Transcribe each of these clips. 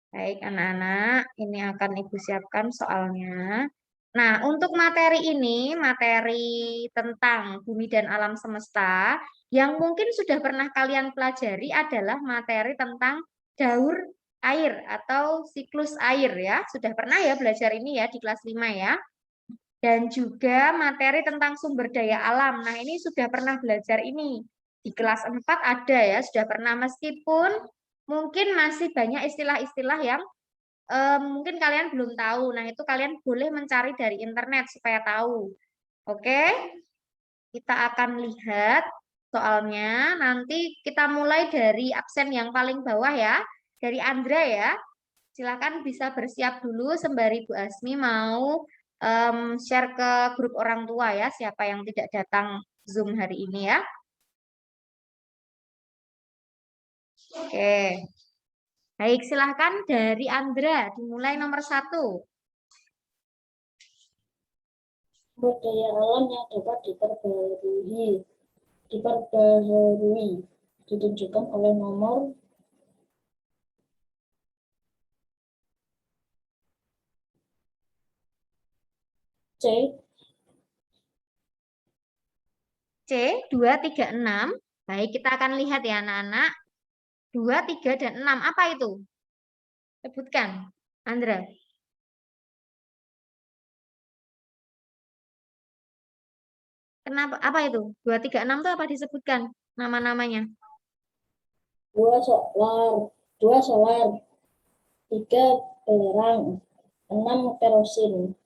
Baik, anak-anak, ini akan Ibu siapkan soalnya. Nah, untuk materi ini, materi tentang bumi dan alam semesta, yang mungkin sudah pernah kalian pelajari adalah materi tentang daur air atau siklus air ya. Sudah pernah ya belajar ini ya di kelas 5 ya. Dan juga materi tentang sumber daya alam. Nah, ini sudah pernah belajar ini. Di kelas 4 ada ya, sudah pernah meskipun mungkin masih banyak istilah-istilah yang mungkin kalian belum tahu. Nah, itu kalian boleh mencari dari internet supaya tahu. Oke, kita akan lihat soalnya. Nanti kita mulai dari absen yang paling bawah ya, dari Andra ya. Silakan bisa bersiap dulu sembari Bu Asmi mau share ke grup orang tua ya, siapa yang tidak datang Zoom hari ini ya. Oke, baik silahkan dari Andra, dimulai nomor 1. Sumber daya alam yang dapat diperbaharui ditunjukkan oleh nomor C. C, 2, 3, 6. Baik, kita akan lihat ya anak-anak. 2, 3, dan 6. Apa itu? Sebutkan, Andra. Kenapa? Apa itu? 2, 3, 6 itu apa disebutkan nama-namanya? 2 solar, 3 belerang, 6 kerosin.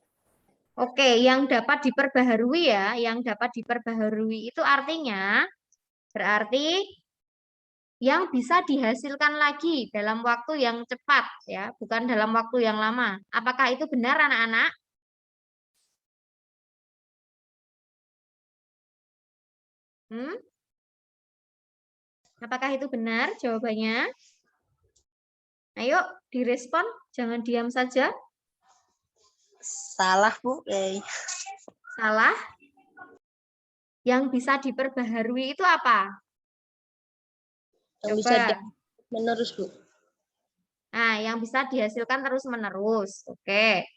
Oke, yang dapat diperbaharui ya, yang dapat diperbaharui itu artinya berarti yang bisa dihasilkan lagi dalam waktu yang cepat ya, bukan dalam waktu yang lama. Apakah itu benar anak-anak? Hmm? Apakah itu benar jawabannya? Ayo direspon, jangan diam saja. Salah, Bu. Salah. Yang bisa diperbaharui itu apa? Yang bisa Coba. menerus, Bu. Nah, yang bisa dihasilkan terus-menerus. Oke.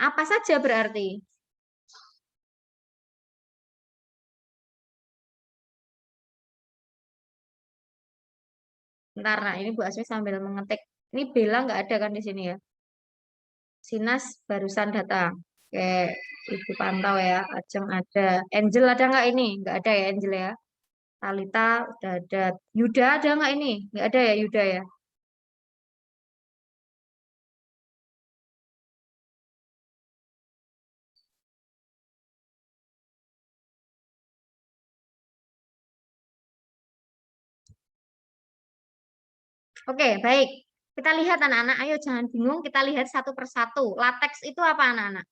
Apa saja berarti? Bentar, nah ini Bu Asmi sambil mengetik. Ini Bella nggak ada kan di sini ya? Sinas barusan datang. Oke, Ibu pantau ya. Ajeng ada. Angel ada nggak ini? Nggak ada ya Angel ya. Talita udah ada. Yuda ada nggak ini? Nggak ada ya Yuda ya. Oke, baik. Kita lihat anak-anak. Ayo jangan bingung. Kita lihat satu persatu. Latex itu apa anak-anak?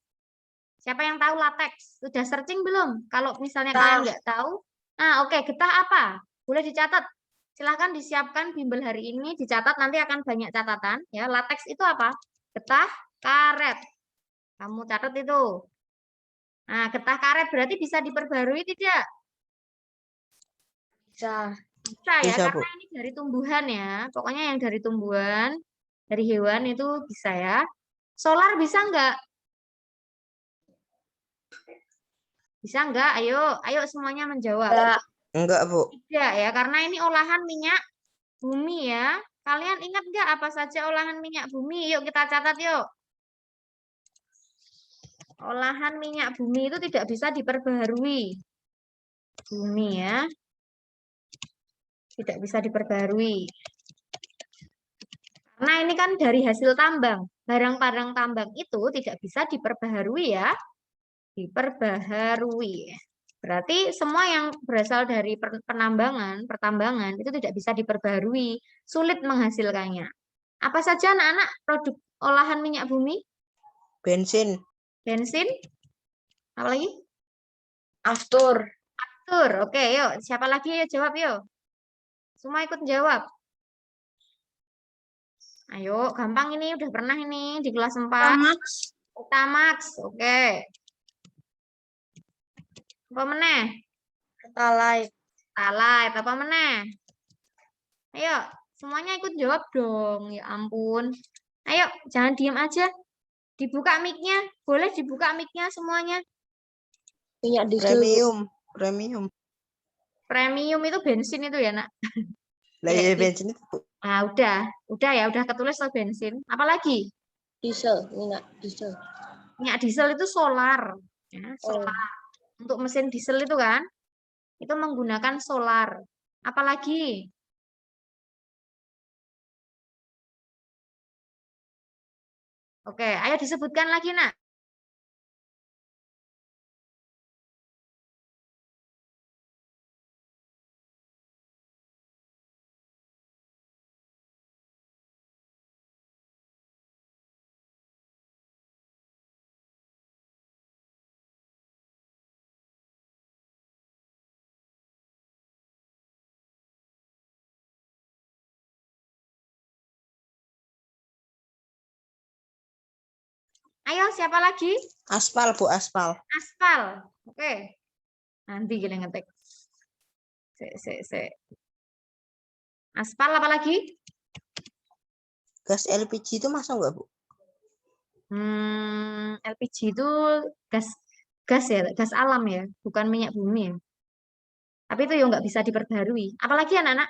Siapa yang tahu latex? Sudah searching belum? Kalau misalnya kalian nggak tahu, nah oke, getah apa? Boleh dicatat. Silahkan disiapkan bimbel hari ini, dicatat nanti akan banyak catatan. Ya, latex itu apa? Getah karet. Kamu catat itu. Nah, getah karet berarti bisa diperbarui tidak? Bisa. Bisa ya, Bisa, Bu. karena ini dari tumbuhan ya. Pokoknya yang dari tumbuhan, dari hewan itu bisa ya. Solar bisa nggak? Bisa nggak? Ayo, ayo semuanya menjawab. Enggak, Bu. Tidak ya, karena ini olahan minyak bumi ya. Kalian ingat nggak apa saja olahan minyak bumi? Yuk kita catat yuk. Olahan minyak bumi itu tidak bisa diperbaharui. Bumi ya, tidak bisa diperbaharui. Karena ini kan dari hasil tambang. Barang-barang tambang itu tidak bisa diperbaharui ya. Diperbaharui. Berarti semua yang berasal dari penambangan, pertambangan itu tidak bisa diperbaharui. Sulit menghasilkannya. Apa saja anak-anak produk olahan minyak bumi? Bensin. Bensin? Apa lagi? Aftur. Aftur. Oke, yuk. Siapa lagi? Yuk jawab yuk. Semua ikut jawab. Ayo, gampang ini. Udah pernah ini di kelas 4. Max. Utamax. Oke. Apa meneh? Pertalite. Pertalite. Apa meneh? Ayo, Semuanya ikut jawab dong. Ya ampun. Ayo, jangan diem aja. Dibuka mic-nya. Boleh dibuka mic-nya semuanya. Minyak diesel, Bu. Premium. Premium. Premium itu bensin itu ya, Nak? Lah Ya, ya bensin itu, Bu. ah, udah ya, udah ketulis tuh bensin. Apalagi? Diesel, minyak diesel. Minyak diesel itu solar. Ya, Oh, solar. Untuk mesin diesel itu kan, itu menggunakan solar. Apalagi? Oke, ayo disebutkan lagi, Nak. Ayo, siapa lagi? aspal, Bu, aspal. Aspal. Oke. Nanti kita ngetik. Sek. Aspal apa lagi? Gas LPG itu masuk nggak, Bu? LPG itu gas gas ya, gas alam ya, bukan minyak bumi ya. Tapi itu ya nggak bisa diperbarui. Apalagi anak-anak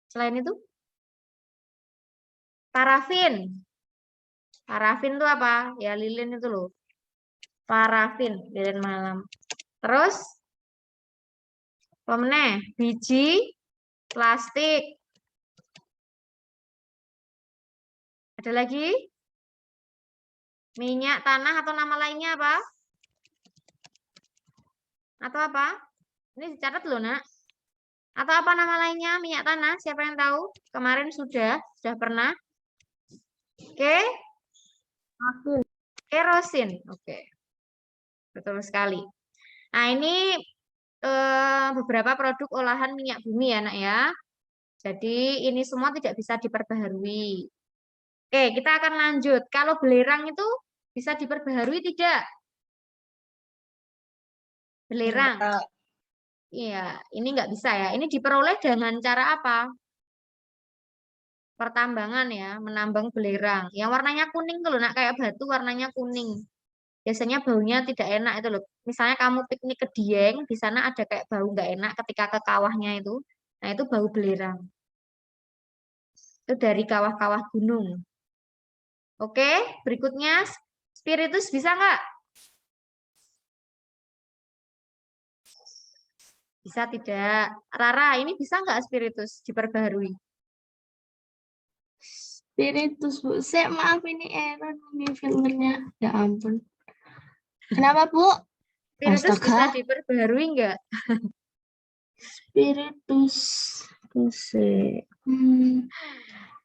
selain itu? Parafin. Parafin itu apa? Ya lilin itu loh. Parafin, lilin malam. Terus pemeneh, biji plastik. Ada lagi? Minyak tanah atau nama lainnya apa? Atau apa? Ini dicatat loh, Nak. Atau apa nama lainnya minyak tanah? Siapa yang tahu? Kemarin sudah pernah. Oke, kerosin. Oke, betul sekali. Nah, ini beberapa produk olahan minyak bumi ya, Nak ya. Jadi ini semua tidak bisa diperbaharui. Oke, kita akan lanjut. Kalau belerang itu bisa diperbaharui tidak? Belerang. Iya, ini nggak bisa ya. Ini diperoleh dengan cara apa? Pertambangan ya, menambang belerang. Yang warnanya kuning tuh loh, Nak, kayak batu warnanya kuning. Biasanya baunya tidak enak itu loh. Misalnya kamu piknik ke Dieng, di sana ada kayak bau nggak enak ketika ke kawahnya itu. Nah, itu bau belerang. Itu dari kawah-kawah gunung. Oke, berikutnya spiritus bisa nggak? Bisa tidak? Rara, ini bisa nggak spiritus diperbaharui? Spiritus, Bu. Saya maaf ini error ini filternya. Ya ampun. Kenapa, Bu? Spiritus Astaga. bisa diperbaharui nggak? Spiritus. Pusing.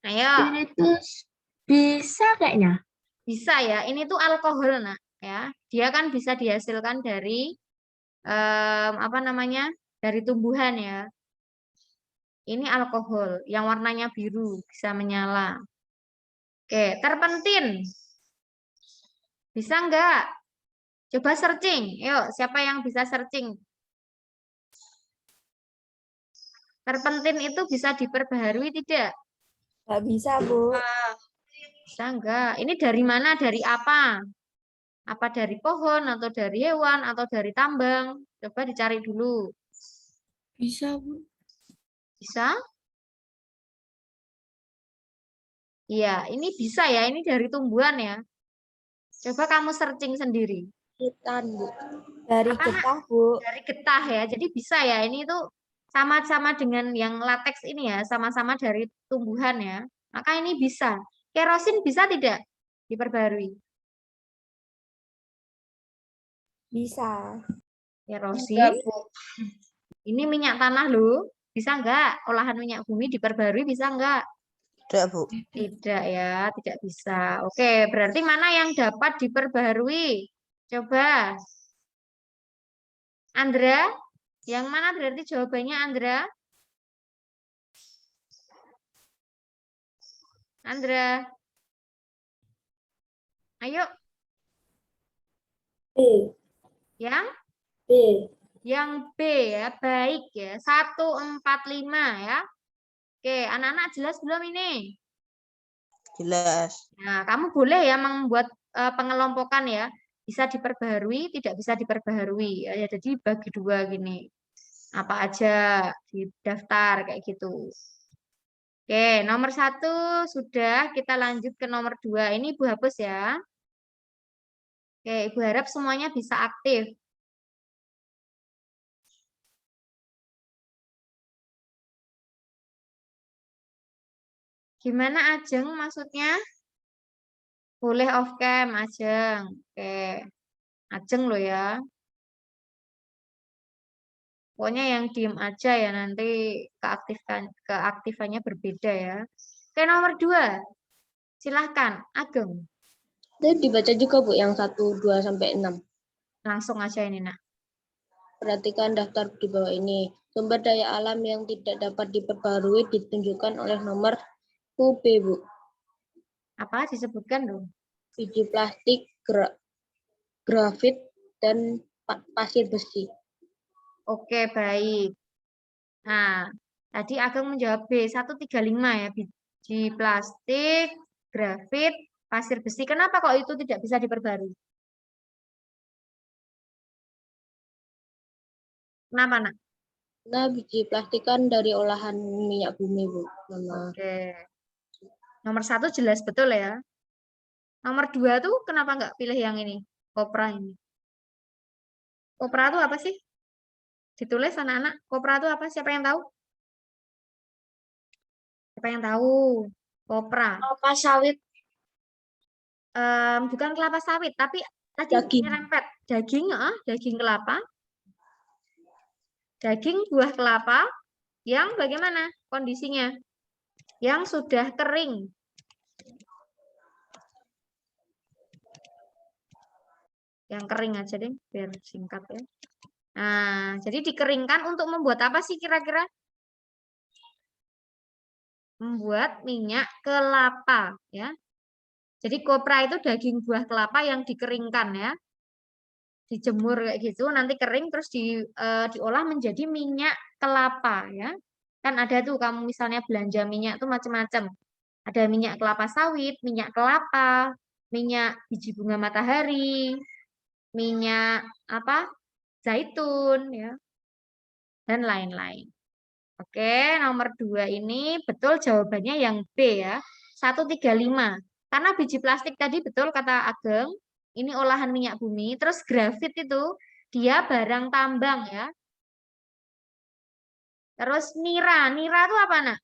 Ayo, Spiritus bisa kayaknya. bisa ya. Ini tuh alkohol, Nak. Ya, dia kan bisa dihasilkan dari apa namanya? Dari tumbuhan ya. Ini alkohol yang warnanya biru, bisa menyala. Oke, terpentin. Bisa nggak? Coba searching. Yuk, siapa yang bisa searching? Terpentin itu bisa diperbaharui tidak? Nggak bisa, Bu. Bisa nggak? Ini dari mana? Dari apa? Apa dari pohon, atau dari hewan, atau dari tambang? Coba dicari dulu. Bisa, Bu. Bisa? Iya, ini bisa ya. Ini dari tumbuhan ya. Coba kamu searching sendiri. Hitan, Bu. Dari Apa, Nak? getah, Bu. Dari getah ya. Jadi bisa ya. Ini tuh sama-sama dengan yang latex ini ya. Sama-sama dari tumbuhan ya. Maka ini bisa. Kerosin bisa tidak diperbarui? Bisa. Kerosin. Ini minyak tanah loh. Bisa nggak? Olahan minyak bumi diperbarui bisa nggak? Tidak, Bu. Tidak ya, tidak bisa. Oke, berarti mana yang dapat diperbarui? Coba. Andra, yang mana berarti jawabannya Andra? Andra, ayo. B. Yang B. yang B ya, baik ya. 145 ya. Oke, anak-anak jelas belum ini? Jelas. Nah, kamu boleh ya membuat pengelompokan ya. Bisa diperbaharui, tidak bisa diperbaharui. Ya, jadi bagi dua gini. Apa aja di daftar kayak gitu. Oke, nomor 1 sudah. Kita lanjut ke nomor 2. Ini Ibu hapus ya. Oke, Ibu harap semuanya bisa aktif. Gimana Ajeng maksudnya? Boleh off cam Ajeng. Oke, Ajeng loh ya. Pokoknya yang diem aja ya, nanti keaktifannya berbeda ya. Oke, nomor 2. Silahkan, Ageng. Itu dibaca juga, Bu, yang 1, 2, sampai 6. Langsung aja ini, Nak. Perhatikan daftar di bawah ini. Sumber daya alam yang tidak dapat diperbarui ditunjukkan oleh nomor UB, Bu. Apa disebutkan dong? Biji plastik, grafit, dan pasir besi. Oke, baik. Nah, tadi Ageng menjawab B, 135 ya. Biji plastik, grafit, pasir besi. Kenapa kok itu tidak bisa diperbarui? Kenapa, Nak? Nah, biji plastik kan dari olahan minyak bumi, Bu. Oke. Nomor 1 jelas betul ya. Nomor 2 tuh kenapa nggak pilih yang ini? Kopra ini. Kopra itu apa sih? Ditulis anak-anak. Kopra itu apa? Siapa yang tahu? Siapa yang tahu? Kopra. Kelapa sawit. Bukan kelapa sawit, tapi tadi Daging. nyerempet. Daging, daging kelapa. Daging buah kelapa yang bagaimana kondisinya? Yang sudah kering. Yang kering aja deh, biar singkat ya. Nah, jadi dikeringkan untuk membuat apa sih kira-kira? Membuat minyak kelapa ya. Jadi kopra itu daging buah kelapa yang dikeringkan ya. Dijemur kayak gitu, nanti kering terus diolah menjadi minyak kelapa ya. Kan ada tuh kamu misalnya belanja minyak tuh macam-macam. Ada minyak kelapa sawit, minyak kelapa, minyak biji bunga matahari, minyak apa? Zaitun ya, dan lain-lain. Oke, nomor 2 ini betul jawabannya yang B ya. 135. Karena biji plastik tadi betul kata Ageng, ini olahan minyak bumi. Terus grafit itu dia barang tambang ya. Terus nira, nira itu apa nak?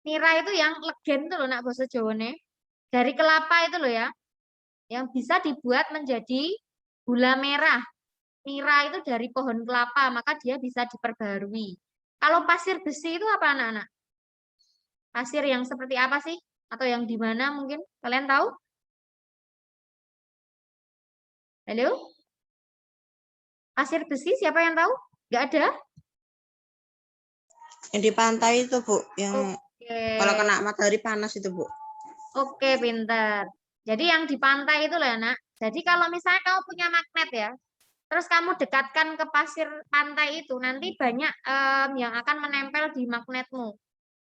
Nira itu yang legen tuh loh nak bahasa Jawane. Dari kelapa itu loh ya. Yang bisa dibuat menjadi gula merah. Nira itu dari pohon kelapa, maka dia bisa diperbarui. Kalau pasir besi itu apa anak-anak? Pasir yang seperti apa sih? Atau yang di mana mungkin? Kalian tahu? Halo? Pasir besi siapa yang tahu? Nggak ada? Yang di pantai itu, Bu. Yang Oke. kalau kena matahari panas itu, Bu. Oke, pintar. Jadi yang di pantai itu lah, Nak. Jadi kalau misalnya kamu punya magnet ya, terus kamu dekatkan ke pasir pantai itu, nanti banyak yang akan menempel di magnetmu.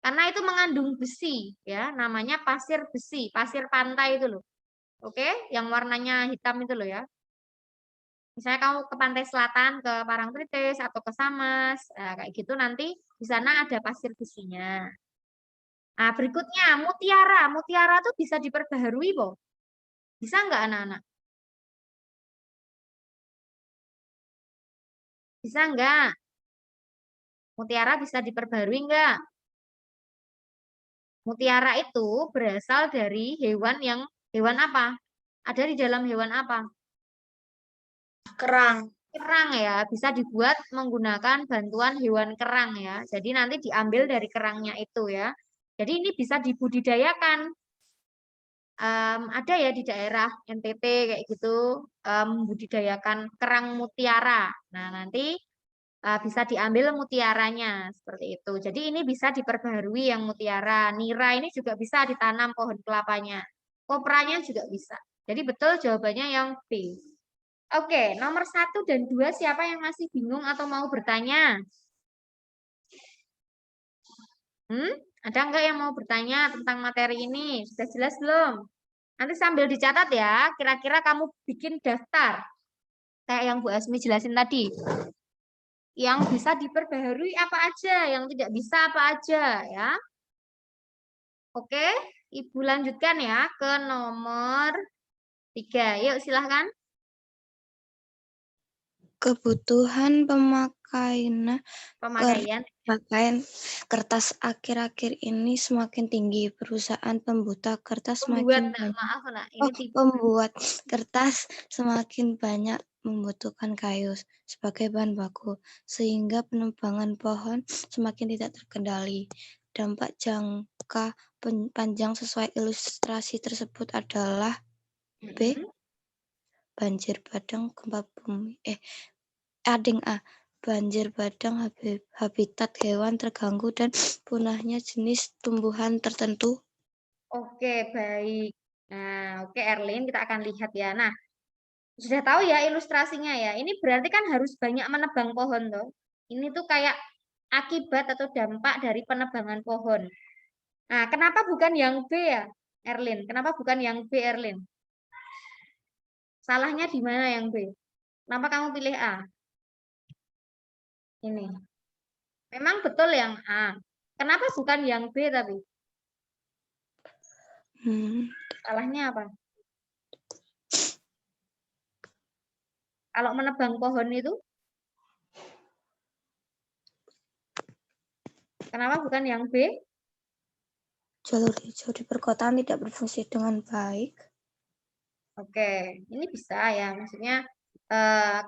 Karena itu mengandung besi, ya, namanya pasir besi, pasir pantai itu loh. Oke, yang warnanya hitam itu loh ya. Misalnya kamu ke pantai selatan, ke Parangtritis atau ke Samas, kayak gitu nanti di sana ada pasir besinya. Nah, berikutnya mutiara. Mutiara tuh bisa diperbaharui, Bo. Bisa nggak anak-anak? Bisa nggak? Mutiara bisa diperbarui nggak? Mutiara itu berasal dari hewan apa? Ada di dalam hewan apa? Kerang. Kerang ya, bisa dibuat menggunakan bantuan hewan kerang ya. Jadi nanti diambil dari kerangnya itu ya. Jadi ini bisa dibudidayakan. Ada ya di daerah NTT kayak gitu, membudidayakan kerang mutiara. Nah, nanti bisa diambil mutiaranya seperti itu. Jadi ini bisa diperbaharui yang mutiara. Nira ini juga bisa ditanam pohon kelapanya. Kopranya juga bisa. Jadi betul jawabannya yang B. Oke, nomor 1 dan 2 siapa yang masih bingung atau mau bertanya? Ada nggak yang mau bertanya tentang materi ini? Sudah jelas belum? Nanti sambil dicatat ya, kira-kira kamu bikin daftar. Kayak yang Bu Asmi jelasin tadi. Yang bisa diperbaharui apa aja, yang tidak bisa apa aja ya. Oke, Ibu lanjutkan ya ke nomor 3. Yuk silahkan. Kebutuhan pemakaian Pemakaian. kertas akhir-akhir ini semakin tinggi. Perusahaan pembuat kertas Pembuat, semakin banyak. maaf nak, ini Pembuat kertas semakin banyak membutuhkan kayu sebagai bahan baku, sehingga penebangan pohon semakin tidak terkendali. Dampak jangka panjang sesuai ilustrasi tersebut adalah B. Banjir bandang, gempa bumi. Ading A. Banjir bandang, habitat hewan terganggu, dan punahnya jenis tumbuhan tertentu. Oke, baik. Nah, oke Erlin, kita akan lihat ya. Nah, sudah tahu ya ilustrasinya ya. Ini berarti kan harus banyak menebang pohon tuh. Ini tuh kayak akibat atau dampak dari penebangan pohon. Nah, kenapa bukan yang B ya, Erlin? Kenapa bukan yang B, Erlin? Salahnya di mana yang B? Kenapa kamu pilih A? Ini. Memang betul yang A. Kenapa bukan yang B tapi? Salahnya apa? Kalau menebang pohon itu? Kenapa bukan yang B? Jalur hijau di perkotaan tidak berfungsi dengan baik. Oke, ini bisa ya. Maksudnya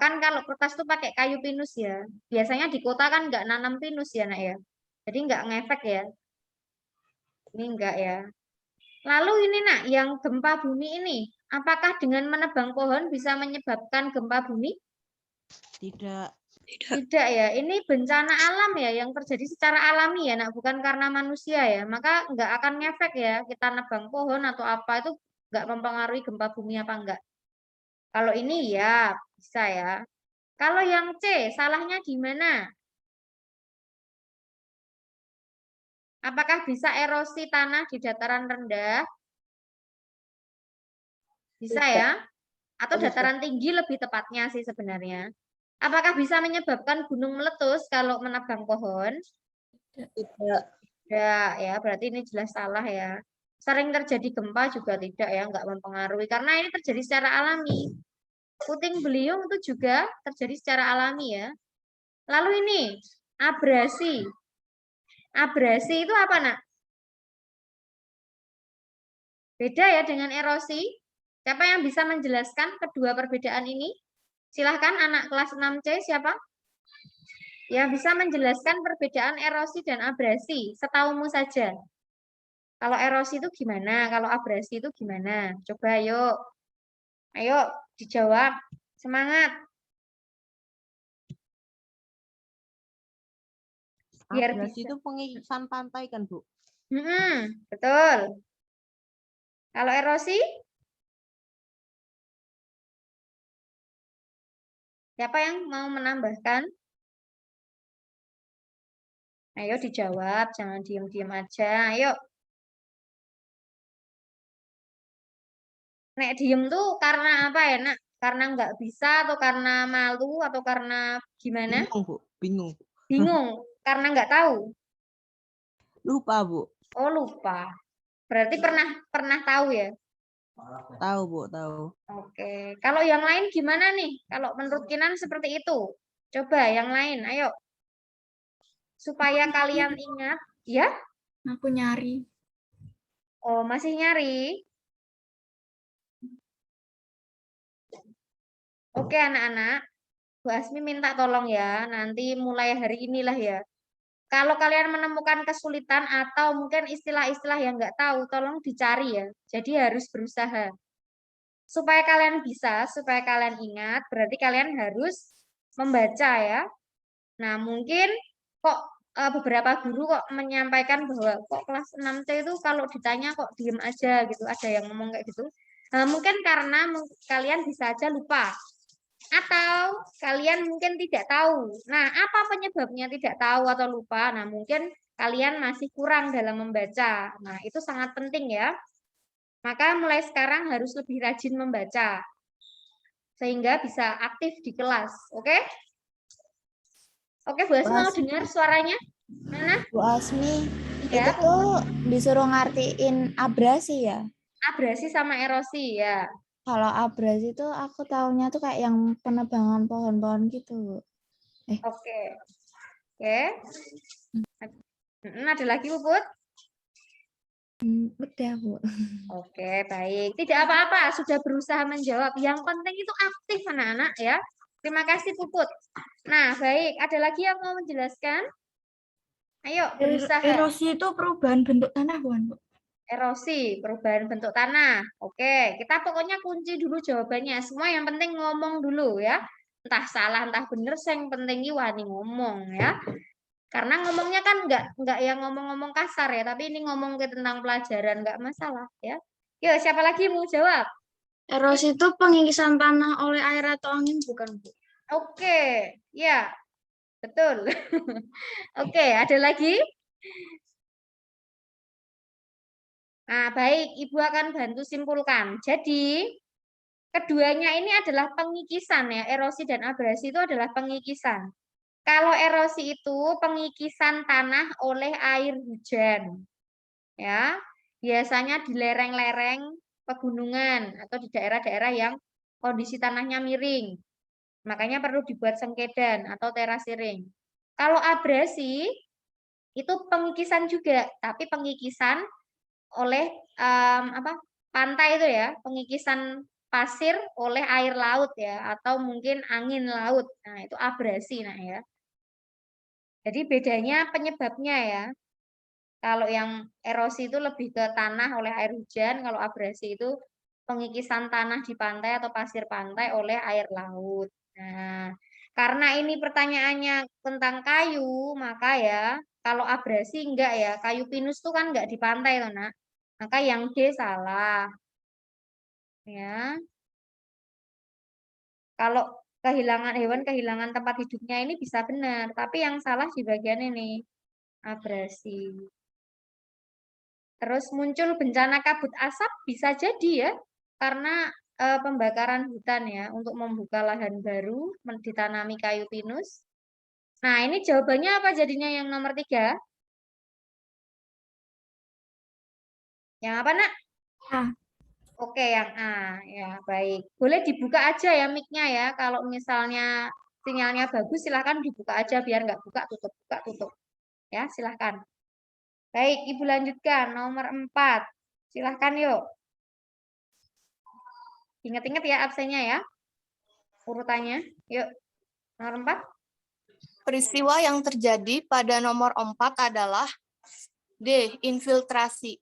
kan kalau kertas tuh pakai kayu pinus ya. Biasanya di kota kan nggak nanam pinus ya, Nak ya. Jadi nggak ngefek ya. Ini enggak ya. Lalu ini Nak, yang gempa bumi ini, apakah dengan menebang pohon bisa menyebabkan gempa bumi? Tidak. Tidak ya. Ini bencana alam ya yang terjadi secara alami ya, Nak, bukan karena manusia ya. Maka nggak akan ngefek ya. Kita nebang pohon atau apa itu nggak mempengaruhi gempa bumi apa enggak. Kalau ini ya bisa ya. Kalau yang C, salahnya di mana? Apakah bisa erosi tanah di dataran rendah? Bisa ya? Atau dataran tinggi lebih tepatnya sih sebenarnya. Apakah bisa menyebabkan gunung meletus kalau menebang pohon? Tidak. Tidak ya, berarti ini jelas salah ya. Sering terjadi gempa juga tidak ya, nggak mempengaruhi. Karena ini terjadi secara alami. Puting beliung itu juga terjadi secara alami ya. Lalu ini, abrasi. Abrasi itu apa, Nak? Beda ya dengan erosi. Siapa yang bisa menjelaskan kedua perbedaan ini? Silahkan anak kelas 6C, siapa? Yang bisa menjelaskan perbedaan erosi dan abrasi, setaumu saja. Kalau erosi itu gimana? Kalau abrasi itu gimana? Coba yuk. Ayo, dijawab. Semangat. Biar Abrasi bisa. itu pengikisan pantai kan, Bu? Betul. Kalau erosi? Siapa yang mau menambahkan? Ayo dijawab, jangan diem-diem aja. Ayo. Nek diem tuh karena apa ya, Nak? Karena nggak bisa atau karena malu atau karena gimana? Bingung, Bu. Bingung. Bingung, karena nggak tahu. Lupa, Bu. Oh, lupa. Berarti pernah tahu ya? Tahu, Bu, tahu. Oke. Kalau yang lain gimana nih? Kalau menurut Kinan seperti itu. Coba yang lain, ayo. Supaya kalian ingat, ya? Aku nyari. Oh, masih nyari? Oke, anak-anak. Bu Asmi minta tolong ya, nanti mulai hari inilah ya. Kalau kalian menemukan kesulitan atau mungkin istilah-istilah yang nggak tahu, tolong dicari ya. Jadi harus berusaha. Supaya kalian bisa, supaya kalian ingat, berarti kalian harus membaca ya. Nah, mungkin kok beberapa guru kok menyampaikan bahwa kok kelas 6C itu kalau ditanya kok diem aja gitu, ada yang ngomong kayak gitu. Nah, mungkin karena kalian bisa aja lupa. Atau kalian mungkin tidak tahu. Nah, apa penyebabnya tidak tahu atau lupa? Nah, mungkin kalian masih kurang dalam membaca. Nah, itu sangat penting ya. Maka mulai sekarang harus lebih rajin membaca. Sehingga bisa aktif di kelas. Oke? Oke, Bu Asmi mau dengar suaranya? Mana? Bu Asmi, Ya, itu tuh disuruh ngartiin abrasi ya? abrasi sama erosi ya. Kalau abrasi itu aku taunya tuh kayak yang penebangan pohon-pohon gitu, Bu. Oke. Oke. Ada lagi, Puput? Udah, Bu. Oke, baik. Tidak apa-apa, sudah berusaha menjawab. Yang penting itu aktif anak-anak ya. Terima kasih, Puput. Nah, baik. Ada lagi yang mau menjelaskan? Ayo, berusaha. Erosi itu perubahan bentuk tanah, bukan, Bu? Erosi, perubahan bentuk tanah. Oke, kita pokoknya kunci dulu jawabannya. Semua yang penting ngomong dulu ya. Entah salah, entah benar, yang penting wani ngomong ya. Karena ngomongnya kan nggak yang ngomong-ngomong kasar ya, tapi ini ngomong ke tentang pelajaran nggak masalah ya. Yuk, siapa lagi yang mau jawab? Erosi itu pengikisan tanah oleh air atau angin, bukan, Bu? Oke, ya, betul. Oke, ada lagi? Nah, baik, Ibu akan bantu simpulkan. Jadi, keduanya ini adalah pengikisan ya, erosi dan abrasi itu adalah pengikisan. Kalau erosi itu pengikisan tanah oleh air hujan. Ya, biasanya di lereng-lereng pegunungan atau di daerah-daerah yang kondisi tanahnya miring. Makanya perlu dibuat sengkedan atau terasiring. Kalau abrasi itu pengikisan juga, tapi pengikisan oleh pantai itu ya, pengikisan pasir oleh air laut ya, atau mungkin angin laut. Nah, itu abrasi nah ya. Jadi bedanya penyebabnya ya. Kalau yang erosi itu lebih ke tanah oleh air hujan, kalau abrasi itu pengikisan tanah di pantai atau pasir pantai oleh air laut. Nah, karena ini pertanyaannya tentang kayu, maka ya kalau abrasi enggak ya, kayu pinus itu kan enggak di pantai loh, Nak. Maka yang D salah. Ya. Kalau kehilangan hewan, kehilangan tempat hidupnya ini bisa benar, tapi yang salah di bagian ini abrasi. Terus muncul bencana kabut asap bisa jadi ya, karena pembakaran hutan ya, untuk membuka lahan baru, ditanami kayu pinus. Nah, ini jawabannya apa jadinya yang nomor 3? Yang apa, Nak? A. Oke, yang A. Ya, baik. Boleh dibuka aja ya mic-nya ya. Kalau misalnya sinyalnya bagus, silahkan dibuka aja biar nggak buka tutup. Ya, silahkan. Baik, Ibu lanjutkan. Nomor 4. Silahkan yuk. Ingat-ingat ya absennya ya. Urutannya. Yuk. Nomor 4. Peristiwa yang terjadi pada nomor 4 adalah D. Infiltrasi.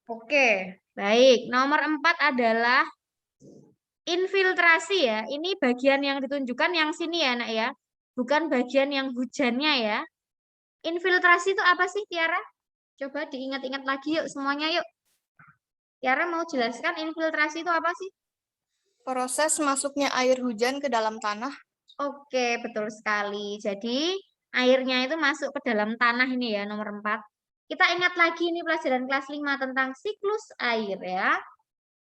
Oke, baik. Nomor 4 adalah infiltrasi ya. Ini bagian yang ditunjukkan yang sini ya, Nak ya. Bukan bagian yang hujannya ya. Infiltrasi itu apa sih, Tiara? Coba diingat-ingat lagi yuk semuanya yuk. Tiara mau jelaskan infiltrasi itu apa sih? Proses masuknya air hujan ke dalam tanah. Oke, betul sekali. Jadi, airnya itu masuk ke dalam tanah ini ya, nomor 4. Kita ingat lagi ini pelajaran kelas 5 tentang siklus air ya.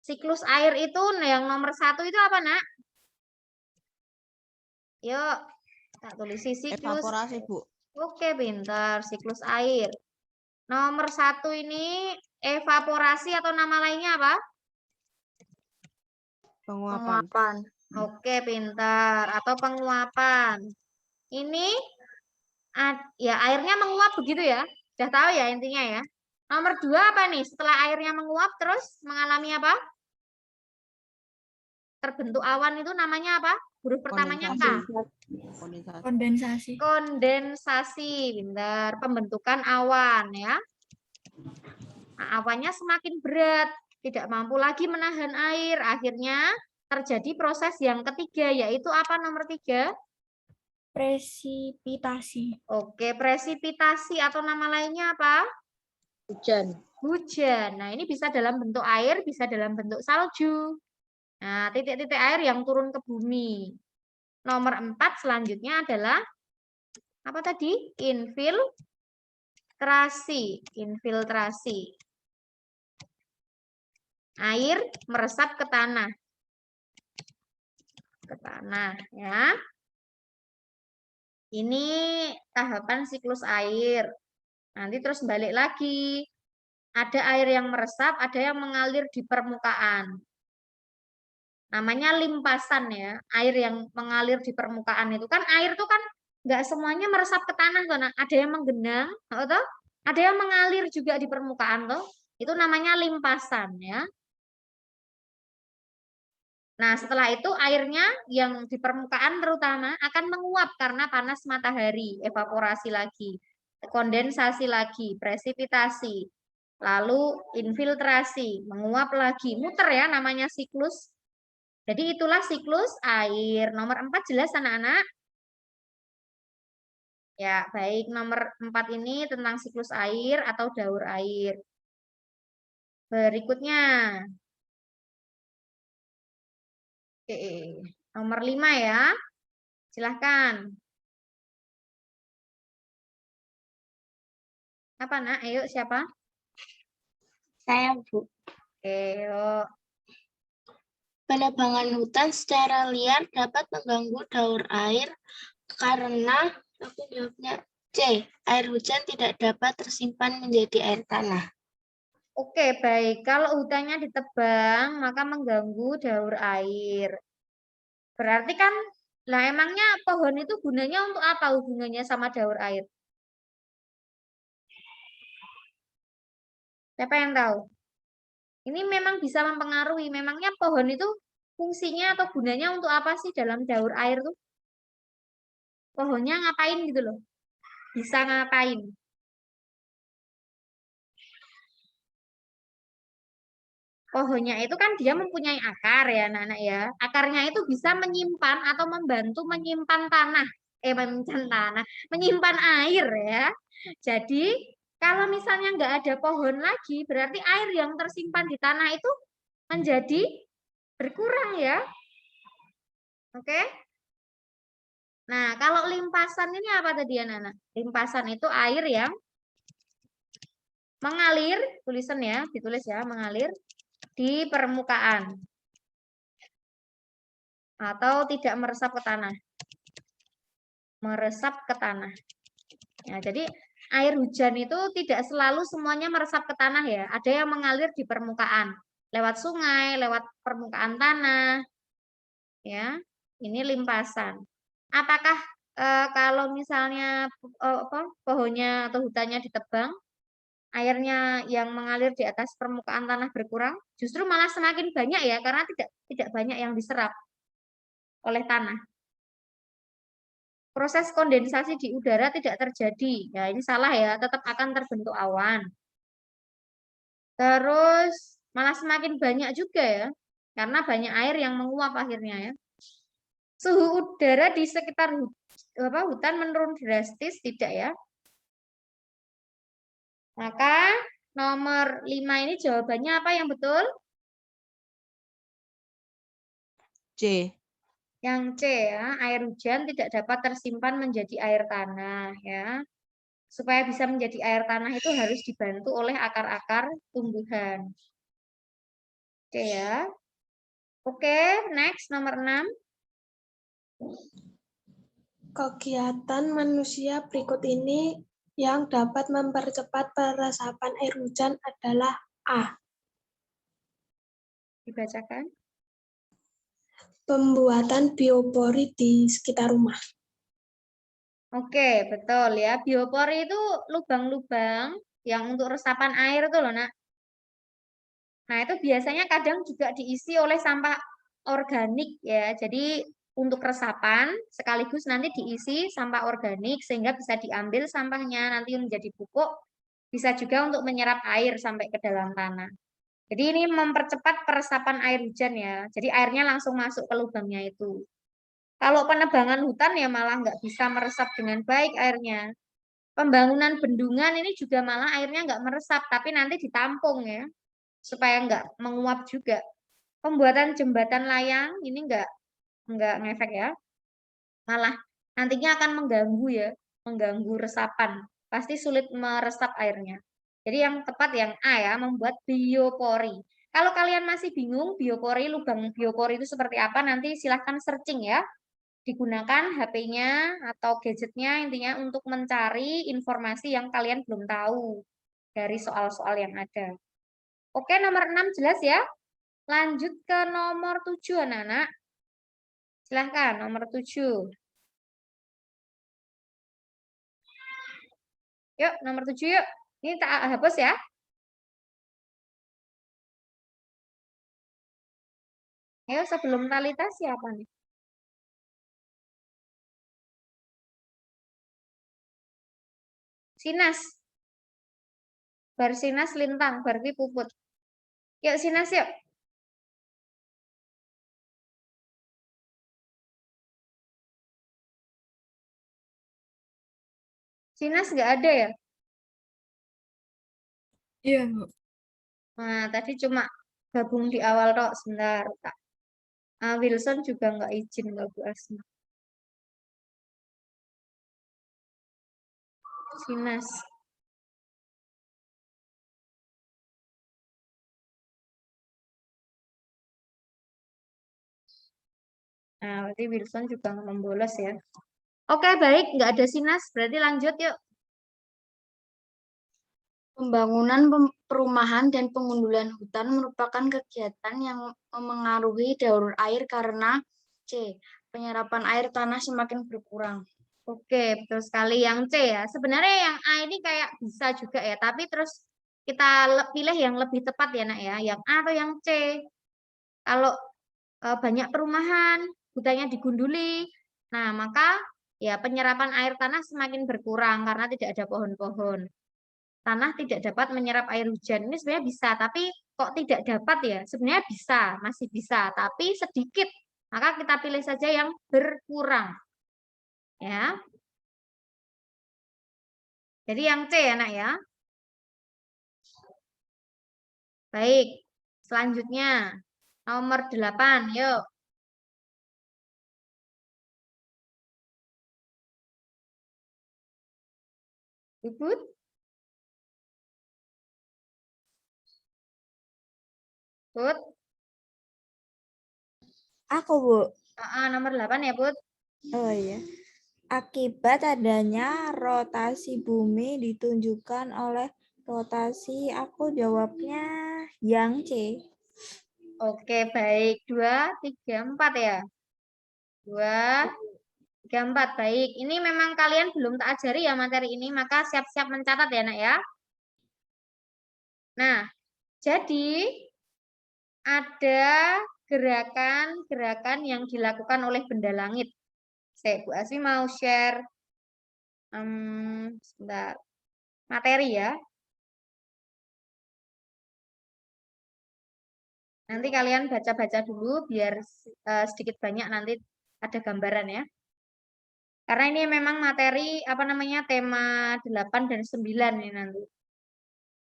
Siklus air itu yang nomor 1 itu apa, Nak? Yuk, kita tulis siklus. Evaporasi, Bu. Oke, pintar. Siklus air. Nomor 1 ini evaporasi atau nama lainnya apa? Penguapan. Oke, pintar. Atau penguapan. Ini ya airnya menguap begitu ya. Sudah tahu ya intinya ya. Nomor 2 apa nih? Setelah airnya menguap terus mengalami apa? Terbentuk awan itu namanya apa? Huruf pertamanya K. Kondensasi. Kondensasi, benar. Pembentukan awan ya. Nah, awannya semakin berat, tidak mampu lagi menahan air. Akhirnya terjadi proses yang ketiga, yaitu apa nomor 3? Presipitasi. Oke, presipitasi atau nama lainnya apa? Hujan. Hujan. Nah, ini bisa dalam bentuk air, bisa dalam bentuk salju. Nah, titik-titik air yang turun ke bumi. Nomor 4 selanjutnya adalah apa tadi? Infiltrasi. Air meresap ke tanah. Ya. Ini tahapan siklus air. Nanti terus balik lagi. Ada air yang meresap, ada yang mengalir di permukaan. Namanya limpasan ya. Air yang mengalir di permukaan itu kan air itu kan nggak semuanya meresap ke tanah tuh. Nah, ada yang menggenang, atau ada yang mengalir juga di permukaan tuh. Itu namanya limpasan ya. Nah, setelah itu airnya yang di permukaan terutama akan menguap karena panas matahari, evaporasi lagi, kondensasi lagi, presipitasi, lalu infiltrasi, menguap lagi, muter ya namanya siklus. Jadi itulah siklus air. Nomor 4 jelas anak-anak? Ya, baik. Nomor 4 ini tentang siklus air atau daur air. Berikutnya. Oke, nomor 5 ya. Silahkan. Apa nak? Ayo siapa? Saya, Bu. Oke, yuk. Penebangan hutan secara liar dapat mengganggu daur air karena aku jawabnya C. Air hujan tidak dapat tersimpan menjadi air tanah. Oke, baik. Kalau hutannya ditebang, maka mengganggu daur air. Berarti kan, lah emangnya pohon itu gunanya untuk apa hubungannya sama daur air? Siapa yang tahu? Ini memang bisa mempengaruhi. Memangnya pohon itu fungsinya atau gunanya untuk apa sih dalam daur air tuh? Pohonnya ngapain gitu loh? Bisa ngapain? Pohonnya itu kan dia mempunyai akar ya anak-anak ya. Akarnya itu bisa menyimpan atau membantu menyimpan tanah. Menyimpan air ya. Jadi kalau misalnya nggak ada pohon lagi, berarti air yang tersimpan di tanah itu menjadi berkurang ya. Oke? Nah, kalau limpasan ini apa tadi anak-anak? Limpasan itu air yang mengalir, tulisan ya, ditulis ya, mengalir di permukaan atau tidak meresap ke tanah. Meresap ke tanah. Ya, jadi air hujan itu tidak selalu semuanya meresap ke tanah ya. Ada yang mengalir di permukaan, lewat sungai, lewat permukaan tanah. Ya, ini limpasan. Apakah kalau misalnya pohonnya atau hutannya ditebang, airnya yang mengalir di atas permukaan tanah berkurang? Justru malah semakin banyak ya, karena tidak banyak yang diserap oleh tanah. Proses kondensasi di udara tidak terjadi. Ya, ini salah ya, tetap akan terbentuk awan. Terus malah semakin banyak juga ya, karena banyak air yang menguap akhirnya ya. Suhu udara di sekitar hutan menurun drastis tidak ya? Maka nomor 5 ini jawabannya apa yang betul? C. Yang C ya, air hujan tidak dapat tersimpan menjadi air tanah ya. Supaya bisa menjadi air tanah itu harus dibantu oleh akar-akar tumbuhan. Oke ya. Oke, next nomor 6. Kegiatan manusia berikut ini yang dapat mempercepat peresapan air hujan adalah A. Dibacakan. Pembuatan biopori di sekitar rumah. Oke, betul ya. Biopori itu lubang-lubang yang untuk resapan air itu loh, Nak. Nah, itu biasanya kadang juga diisi oleh sampah organik ya. Jadi untuk resapan sekaligus nanti diisi sampah organik sehingga bisa diambil sampahnya nanti menjadi pupuk, bisa juga untuk menyerap air sampai ke dalam tanah. Jadi ini mempercepat peresapan air hujan ya. Jadi airnya langsung masuk ke lubangnya itu. Kalau penebangan hutan ya malah nggak bisa meresap dengan baik airnya. Pembangunan bendungan ini juga malah airnya nggak meresap, tapi nanti ditampung ya, supaya nggak menguap juga. Pembuatan jembatan layang ini nggak ngefek ya, malah nantinya akan mengganggu ya. mengganggu resapan, pasti sulit meresap airnya. Jadi yang tepat yang A ya, membuat biopori. Kalau kalian masih bingung biopori, lubang biopori itu seperti apa, nanti silahkan searching ya. Digunakan HP-nya atau gadgetnya intinya untuk mencari informasi yang kalian belum tahu dari soal-soal yang ada. Oke, nomor 6 jelas ya? Lanjut ke nomor 7 anak-anak. Silahkan, nomor 7. Yuk, nomor 7 yuk. Ini tak hapus ya. Ayo, sebelum Talita siapa nih? Sinas. Barsinas lintang, berarti puput. Yuk, Sinas yuk. Sinas nggak ada ya? Iya, Bu. Nah, tadi cuma gabung di awal tok sebentar. Wilson juga nggak izin ke Bu Asma. Sinas. Nah, berarti Wilson juga nggak membolos ya. Oke, baik. Nggak ada Sinas. Berarti lanjut yuk. Pembangunan perumahan dan pengundulan hutan merupakan kegiatan yang memengaruhi daur air karena C. Penyerapan air tanah semakin berkurang. Oke, betul sekali yang C ya. Sebenarnya yang A ini kayak bisa juga ya, tapi terus kita pilih yang lebih tepat ya nak ya, yang A atau yang C. Kalau banyak perumahan, hutannya digunduli, nah maka ya penyerapan air tanah semakin berkurang karena tidak ada pohon-pohon. Tanah tidak dapat menyerap air hujan. Ini sebenarnya bisa, tapi kok tidak dapat ya? Sebenarnya bisa, masih bisa, tapi sedikit. Maka kita pilih saja yang berkurang. Ya. Jadi yang C ya, Nak ya. Baik. Selanjutnya nomor 8, yuk. Ibu? Put? Aku, Bu. Nomor 8 ya, Put. Oh iya. Akibat adanya rotasi bumi ditunjukkan oleh rotasi, aku jawabnya yang C. Oke, baik. 2, 3, 4 ya. 2, 3, 4. Baik. Ini memang kalian belum tak ajari ya materi ini, maka siap-siap mencatat ya, Nak ya. Nah, jadi ada gerakan-gerakan yang dilakukan oleh benda langit. Bu Asmi mau share sebentar, materi ya. Nanti kalian baca-baca dulu biar sedikit banyak nanti ada gambaran ya. Karena ini memang materi apa namanya tema 8 dan 9 ini nanti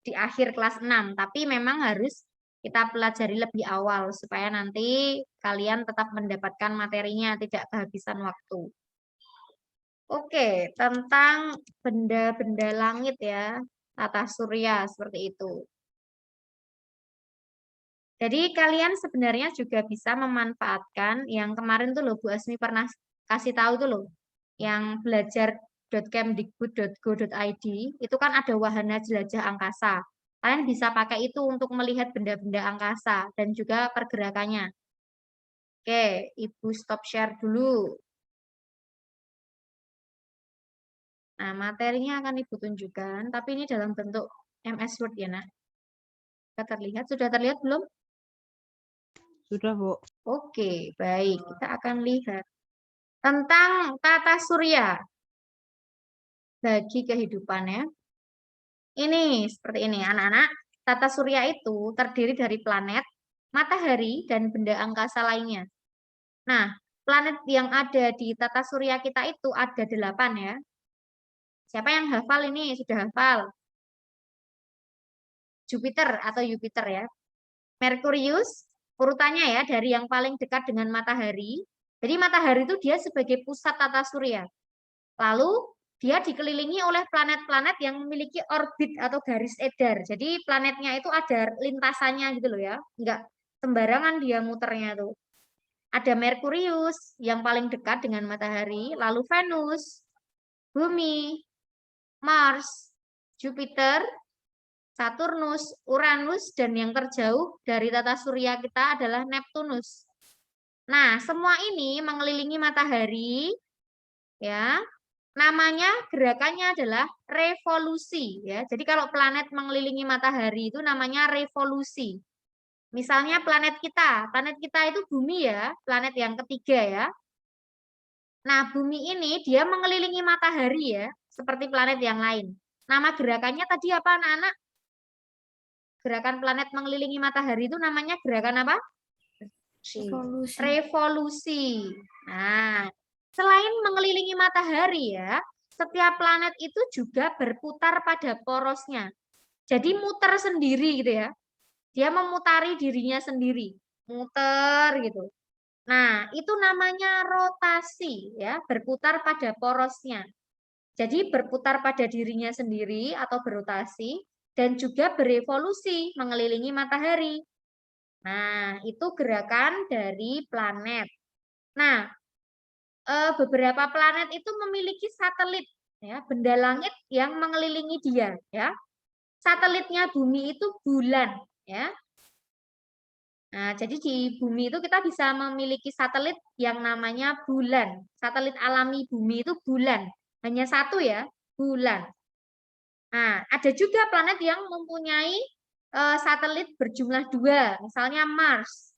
di akhir kelas 6, tapi memang harus kita pelajari lebih awal supaya nanti kalian tetap mendapatkan materinya, tidak kehabisan waktu. Oke, tentang benda-benda langit ya, tata surya seperti itu. Jadi kalian sebenarnya juga bisa memanfaatkan yang kemarin tuh loh Bu Asmi pernah kasih tahu tuh loh, yang belajar.kemdikbud.go.id itu kan ada wahana jelajah angkasa. Kalian bisa pakai itu untuk melihat benda-benda angkasa dan juga pergerakannya. Oke, Ibu stop share dulu. Nah, materinya akan Ibu tunjukkan, tapi ini dalam bentuk MS Word ya, Nak. Sudah terlihat belum? Sudah, Bu. Oke, baik. Kita akan lihat tentang tata surya bagi kehidupannya. Ini seperti ini, anak-anak. Tata surya itu terdiri dari planet, matahari, dan benda angkasa lainnya. Nah, planet yang ada di tata surya kita itu ada 8 ya. Siapa yang hafal ini? Sudah hafal? Jupiter atau Jupiter ya. Merkurius, urutannya ya, dari yang paling dekat dengan matahari. Jadi matahari itu dia sebagai pusat tata surya. Lalu dia dikelilingi oleh planet-planet yang memiliki orbit atau garis edar. Jadi planetnya itu ada lintasannya gitu loh ya, nggak sembarangan dia muternya tuh. Ada Merkurius yang paling dekat dengan matahari, lalu Venus, Bumi, Mars, Jupiter, Saturnus, Uranus, dan yang terjauh dari tata surya kita adalah Neptunus. Nah, semua ini mengelilingi matahari, ya. Namanya gerakannya adalah revolusi, ya. Jadi kalau planet mengelilingi matahari itu namanya revolusi. Misalnya planet kita itu Bumi ya, planet yang ketiga ya. Nah, Bumi ini dia mengelilingi matahari ya, seperti planet yang lain. Nama gerakannya tadi apa anak-anak? Gerakan planet mengelilingi matahari itu namanya gerakan apa? Revolusi. Nah, selain mengelilingi matahari ya, setiap planet itu juga berputar pada porosnya. Jadi muter sendiri gitu ya. Dia memutari dirinya sendiri, muter gitu. Nah, itu namanya rotasi ya, berputar pada porosnya. Jadi berputar pada dirinya sendiri atau berotasi dan juga berevolusi mengelilingi matahari. Nah, itu gerakan dari planet. Nah, beberapa planet itu memiliki satelit ya, benda langit yang mengelilingi dia ya. Satelitnya Bumi itu bulan ya. Nah, jadi di Bumi itu kita bisa memiliki satelit yang namanya bulan. Satelit alami Bumi itu bulan. Hanya satu ya, bulan. Nah, ada juga planet yang mempunyai satelit berjumlah 2, misalnya Mars.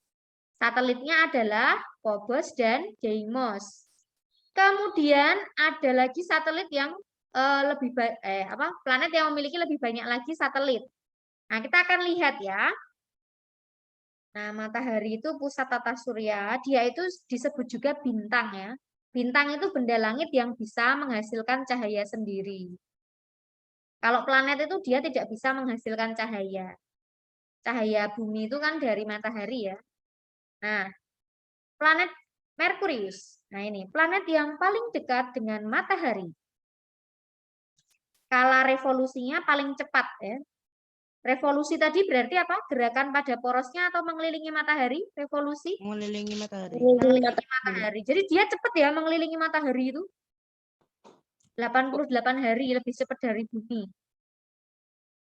Satelitnya adalah Phobos dan Deimos. Kemudian ada lagi satelit yang planet yang memiliki lebih banyak lagi satelit. Nah, kita akan lihat ya. Nah, matahari itu pusat tata surya, dia itu disebut juga bintang ya. Bintang itu benda langit yang bisa menghasilkan cahaya sendiri. Kalau planet itu dia tidak bisa menghasilkan cahaya. Cahaya bumi itu kan dari matahari ya. Nah, planet Merkurius. Nah, ini planet yang paling dekat dengan matahari. Skala revolusinya paling cepat ya. Revolusi tadi berarti apa? Gerakan pada porosnya atau mengelilingi matahari? Revolusi? Mengelilingi matahari. Mengelilingi matahari. Jadi dia cepat ya mengelilingi matahari itu. 88 hari lebih cepat dari bumi.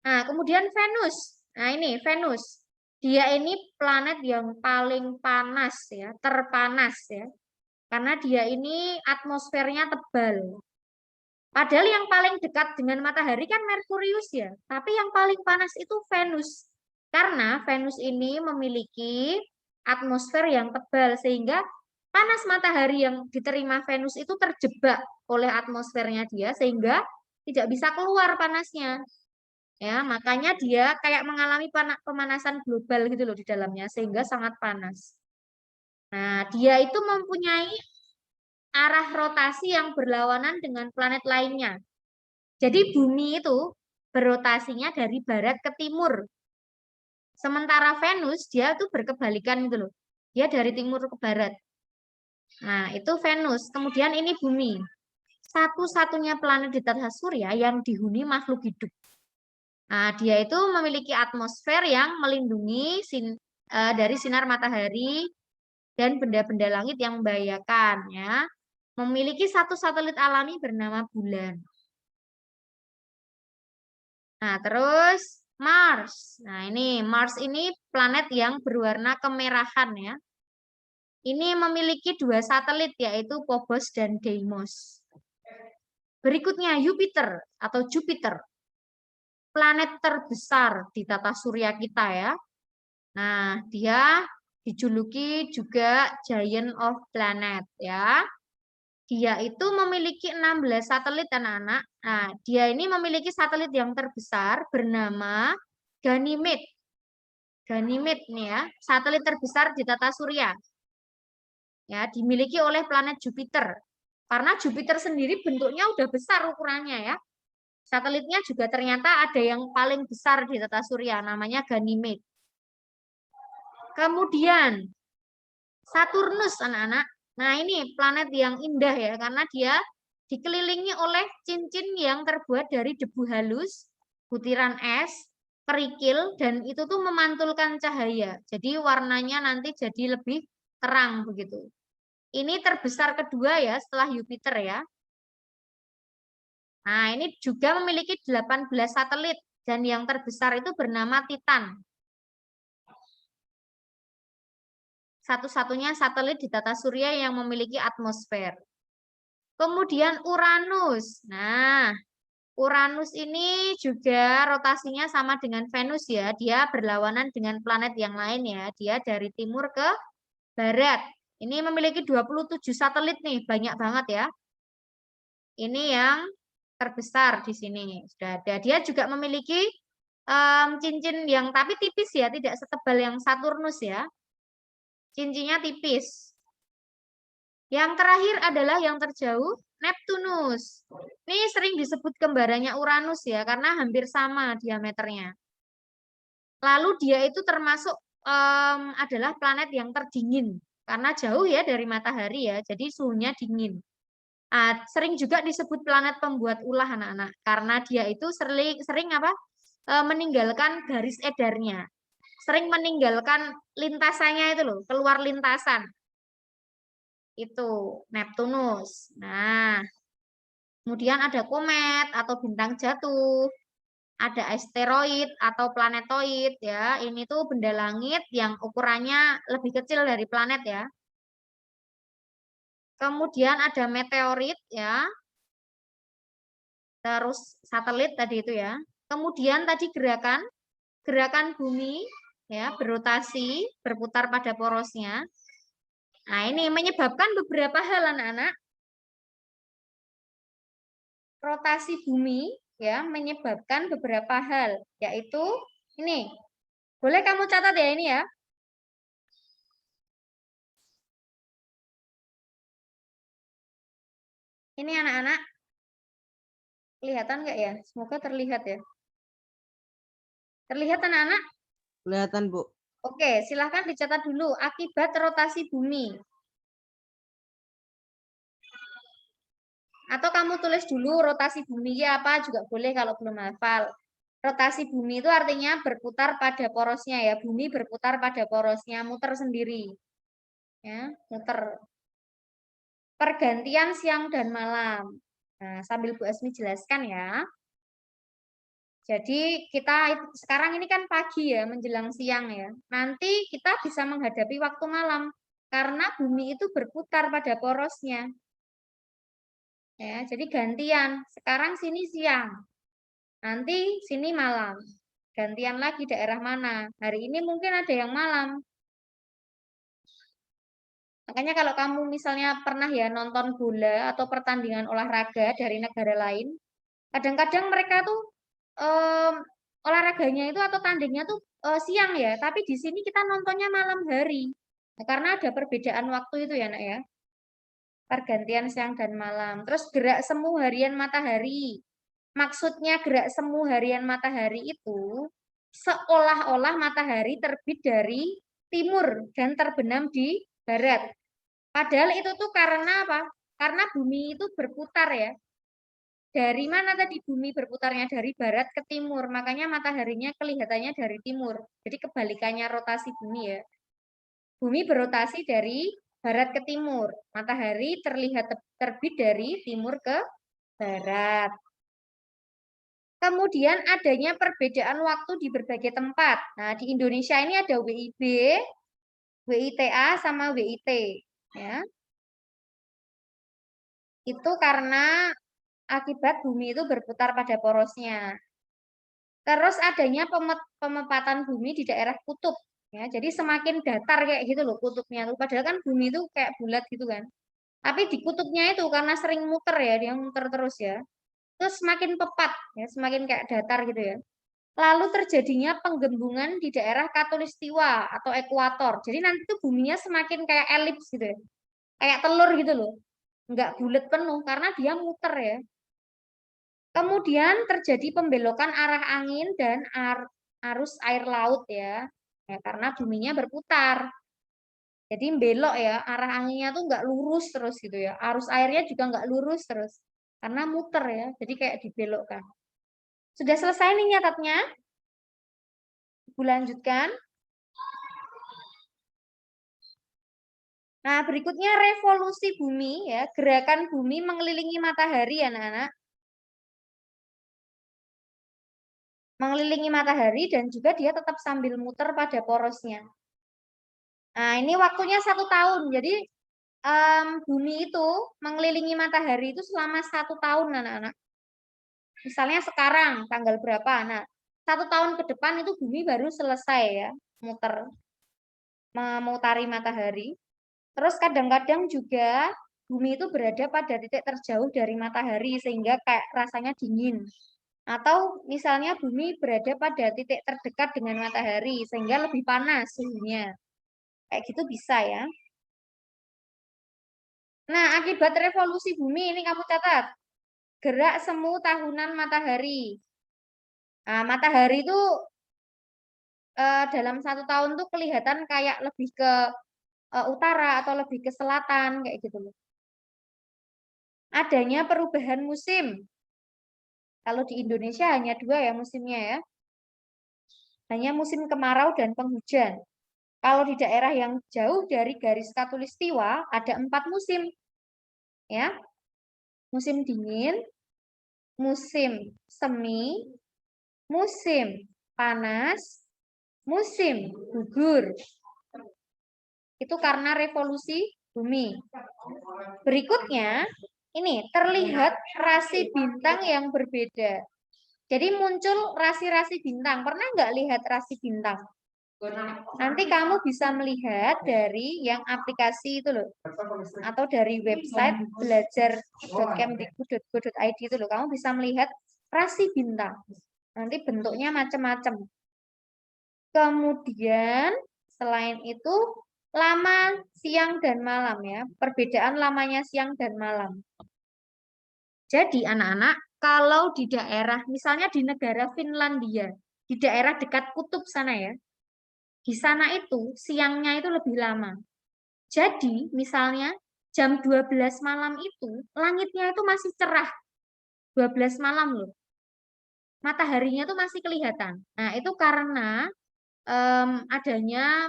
Nah, kemudian Venus. Nah, ini Venus. Dia ini planet yang paling panas ya, terpanas ya. Karena dia ini atmosfernya tebal. Padahal yang paling dekat dengan matahari kan Merkurius ya. Tapi yang paling panas itu Venus. Karena Venus ini memiliki atmosfer yang tebal sehingga panas matahari yang diterima Venus itu terjebak oleh atmosfernya dia sehingga tidak bisa keluar panasnya. Ya, makanya dia kayak mengalami pemanasan global gitu loh di dalamnya sehingga sangat panas. Nah, dia itu mempunyai arah rotasi yang berlawanan dengan planet lainnya. Jadi bumi itu berotasinya dari barat ke timur. Sementara Venus dia itu berkebalikan gitu loh. Dia dari timur ke barat. Nah, itu Venus. Kemudian ini bumi. Satu-satunya planet di tata surya yang dihuni makhluk hidup. Nah, dia itu memiliki atmosfer yang melindungi dari sinar matahari dan benda-benda langit yang membahayakan ya. Memiliki satu satelit alami bernama bulan. Nah, terus Mars. Nah, ini Mars ini planet yang berwarna kemerahan ya. Ini memiliki 2 satelit yaitu Phobos dan Deimos. Berikutnya Jupiter atau Jupiter. Planet terbesar di tata surya kita ya. Nah, dia dijuluki juga Giant of Planet ya. Dia itu memiliki 16 satelit anak-anak. Nah, dia ini memiliki satelit yang terbesar bernama Ganymede. Ganymede nih ya, satelit terbesar di tata surya. Ya, dimiliki oleh planet Jupiter. Karena Jupiter sendiri bentuknya udah besar ukurannya ya. Satelitnya juga ternyata ada yang paling besar di tata surya, namanya Ganymede. Kemudian Saturnus anak-anak. Nah, ini planet yang indah ya, karena dia dikelilingi oleh cincin yang terbuat dari debu halus, butiran es, kerikil, dan itu tuh memantulkan cahaya. Jadi warnanya nanti jadi lebih terang begitu. Ini terbesar kedua ya setelah Jupiter ya. Nah, ini juga memiliki 18 satelit dan yang terbesar itu bernama Titan. Satu-satunya satelit di tata surya yang memiliki atmosfer. Kemudian Uranus. Nah, Uranus ini juga rotasinya sama dengan Venus ya. Dia berlawanan dengan planet yang lain ya. Dia dari timur ke barat. Ini memiliki 27 satelit nih, banyak banget ya. Ini yang terbesar di sini. Sudah ada. Dia juga memiliki cincin yang tapi tipis ya, tidak setebal yang Saturnus ya. Cincinnya tipis. Yang terakhir adalah yang terjauh, Neptunus. Ini sering disebut kembarannya Uranus ya, karena hampir sama diameternya. Lalu dia itu termasuk adalah planet yang terdingin, karena jauh ya dari matahari ya, jadi suhunya dingin. Sering juga disebut planet pembuat ulah anak-anak, karena dia itu sering apa? Meninggalkan garis edarnya. Sering meninggalkan lintasannya itu loh, keluar lintasan. Itu Neptunus. Nah, kemudian ada komet atau bintang jatuh, ada asteroid atau planetoid ya. Ini tuh benda langit yang ukurannya lebih kecil dari planet ya. Kemudian ada meteorit ya. Terus satelit tadi itu ya. Kemudian tadi gerakan bumi ya, berotasi, berputar pada porosnya. Nah, ini menyebabkan beberapa hal anak-anak. Rotasi bumi ya menyebabkan beberapa hal, yaitu ini. Boleh kamu catat ya ini ya. Ini anak-anak. Kelihatan nggak ya? Semoga terlihat ya. Terlihat anak-anak? Kelihatan, Bu. Oke, silahkan dicatat dulu akibat rotasi bumi. Atau kamu tulis dulu rotasi bumi ya apa juga boleh kalau belum hafal. Rotasi bumi itu artinya berputar pada porosnya ya. Bumi berputar pada porosnya, muter sendiri. Ya, muter. Pergantian siang dan malam. Nah, sambil Bu Asmi jelaskan ya. Jadi kita sekarang ini kan pagi ya, menjelang siang ya. Nanti kita bisa menghadapi waktu malam karena bumi itu berputar pada porosnya. Ya, jadi gantian. Sekarang sini siang. Nanti sini malam. Gantian lagi daerah mana. Hari ini mungkin ada yang malam. Makanya kalau kamu misalnya pernah ya nonton bola atau pertandingan olahraga dari negara lain, kadang-kadang mereka tuh olahraganya itu atau tandingnya tuh siang ya, tapi di sini kita nontonnya malam hari. Nah, karena ada perbedaan waktu itu ya, Nak ya. Pergantian siang dan malam. Terus gerak semu harian matahari. Maksudnya gerak semu harian matahari itu seolah-olah matahari terbit dari timur dan terbenam di barat. Padahal itu tuh karena apa? Karena bumi itu berputar ya. Dari mana tadi bumi berputarnya? Dari barat ke timur. Makanya mataharinya kelihatannya dari timur. Jadi kebalikannya rotasi bumi ya. Bumi berotasi dari barat ke timur. Matahari terlihat terbit dari timur ke barat. Kemudian adanya perbedaan waktu di berbagai tempat. Nah, di Indonesia ini ada WIB, WITA, sama WIT. Ya. Itu karena akibat bumi itu berputar pada porosnya. Terus adanya pemepatan bumi di daerah kutub. Ya, jadi semakin datar kayak gitu loh kutubnya tuh. Padahal kan bumi itu kayak bulat gitu kan. Tapi di kutubnya itu karena sering muter ya, dia muter terus ya. Terus semakin pepat ya, semakin kayak datar gitu ya. Lalu terjadinya penggembungan di daerah khatulistiwa atau ekuator. Jadi nanti tuh buminya semakin kayak elips gitu ya. Kayak telur gitu loh. Enggak bulat penuh karena dia muter ya. Kemudian terjadi pembelokan arah angin dan arus air laut ya. Karena buminya berputar. Jadi belok ya, arah anginnya tuh nggak lurus terus gitu ya. Arus airnya juga nggak lurus terus. Karena muter ya, jadi kayak dibelokkan. Sudah selesai nih nyatatnya? Ibu lanjutkan. Nah, berikutnya revolusi bumi ya, gerakan bumi mengelilingi matahari anak-anak. Mengelilingi matahari dan juga dia tetap sambil muter pada porosnya. Nah, ini waktunya 1 tahun. Jadi bumi itu mengelilingi matahari itu selama 1 tahun anak-anak. Misalnya sekarang tanggal berapa? Nah, 1 tahun ke depan itu bumi baru selesai ya muter memutari matahari. Terus kadang-kadang juga bumi itu berada pada titik terjauh dari matahari sehingga kayak rasanya dingin. Atau misalnya bumi berada pada titik terdekat dengan matahari sehingga lebih panas suhunya. Kayak gitu bisa ya. Nah, akibat revolusi bumi ini kamu catat. Gerak semu tahunan matahari. Nah, matahari itu dalam 1 tahun tuh kelihatan kayak lebih ke utara atau lebih ke selatan kayak gitu loh. Adanya perubahan musim. Kalau di Indonesia hanya 2 ya musimnya ya. Hanya musim kemarau dan penghujan. Kalau di daerah yang jauh dari garis khatulistiwa ada 4 musim. Ya. Musim dingin, musim semi, musim panas, musim gugur. Itu karena revolusi bumi. Berikutnya, ini terlihat rasi bintang yang berbeda. Jadi muncul rasi-rasi bintang. Pernah nggak lihat rasi bintang? Nanti kamu bisa melihat dari yang aplikasi itu loh. Atau dari website belajar.kemdikbud.go.id itu loh. Kamu bisa melihat rasi bintang. Nanti bentuknya macam-macam. Kemudian selain itu lama siang dan malam ya. Perbedaan lamanya siang dan malam. Jadi anak-anak kalau di daerah misalnya di negara Finlandia, di daerah dekat kutub sana ya. Di sana itu siangnya itu lebih lama. Jadi misalnya jam 12 malam itu langitnya itu masih cerah. 12 malam loh. Mataharinya tuh masih kelihatan. Nah, itu karena adanya